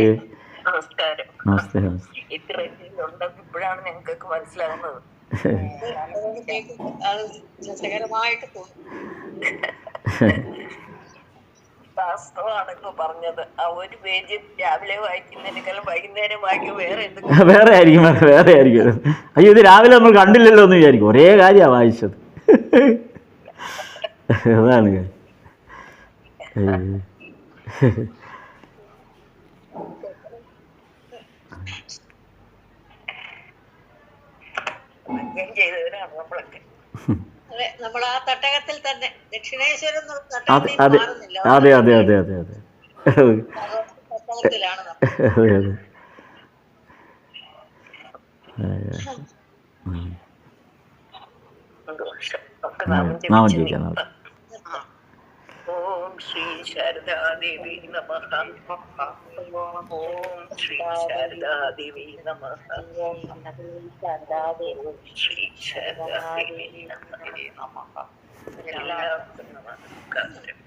നമസ്കാരം. നമസ്തേ നമസ്തേ. ഇപ്പോഴാണ് ഞങ്ങൾക്ക് മനസ്സിലാവുന്നത്. രസകരമായിട്ട് വാസ്തവമാണല്ലോ പറഞ്ഞത്. ആ ഒരു പേജ് രാവിലെ വായിക്കുന്നതിനേക്കാളും വൈകുന്നേരം വായിക്കും വേറെ ആയിരിക്കും. അയ്യോ, ഇത് രാവിലെ നമ്മൾ കണ്ടില്ലല്ലോ എന്ന് വിചാരിക്കും. ഒരേ കാര്യമാണ് വായിച്ചത്. അതാണ് ചെയ്തവരാണ് നമ്മളൊക്കെ. നമ്മൾ ആ തട്ടകത്തിൽ തന്നെ ദക്ഷിണേശ്വരം അതെ അതെ അതെ അതെ അതെ അതെ അതെ തട്ടകത്തിലാണ്. നാമം ജപിക്കാം. ഓം ശ്രീ ശാരദാദേവി നമഃ. ഓം ശ്രീ ശാരദാദേവി നമഃ. ശ്രീ ശാരദാദേവി നമഃ. എല്ലാവർക്കും നമസ്കാരം.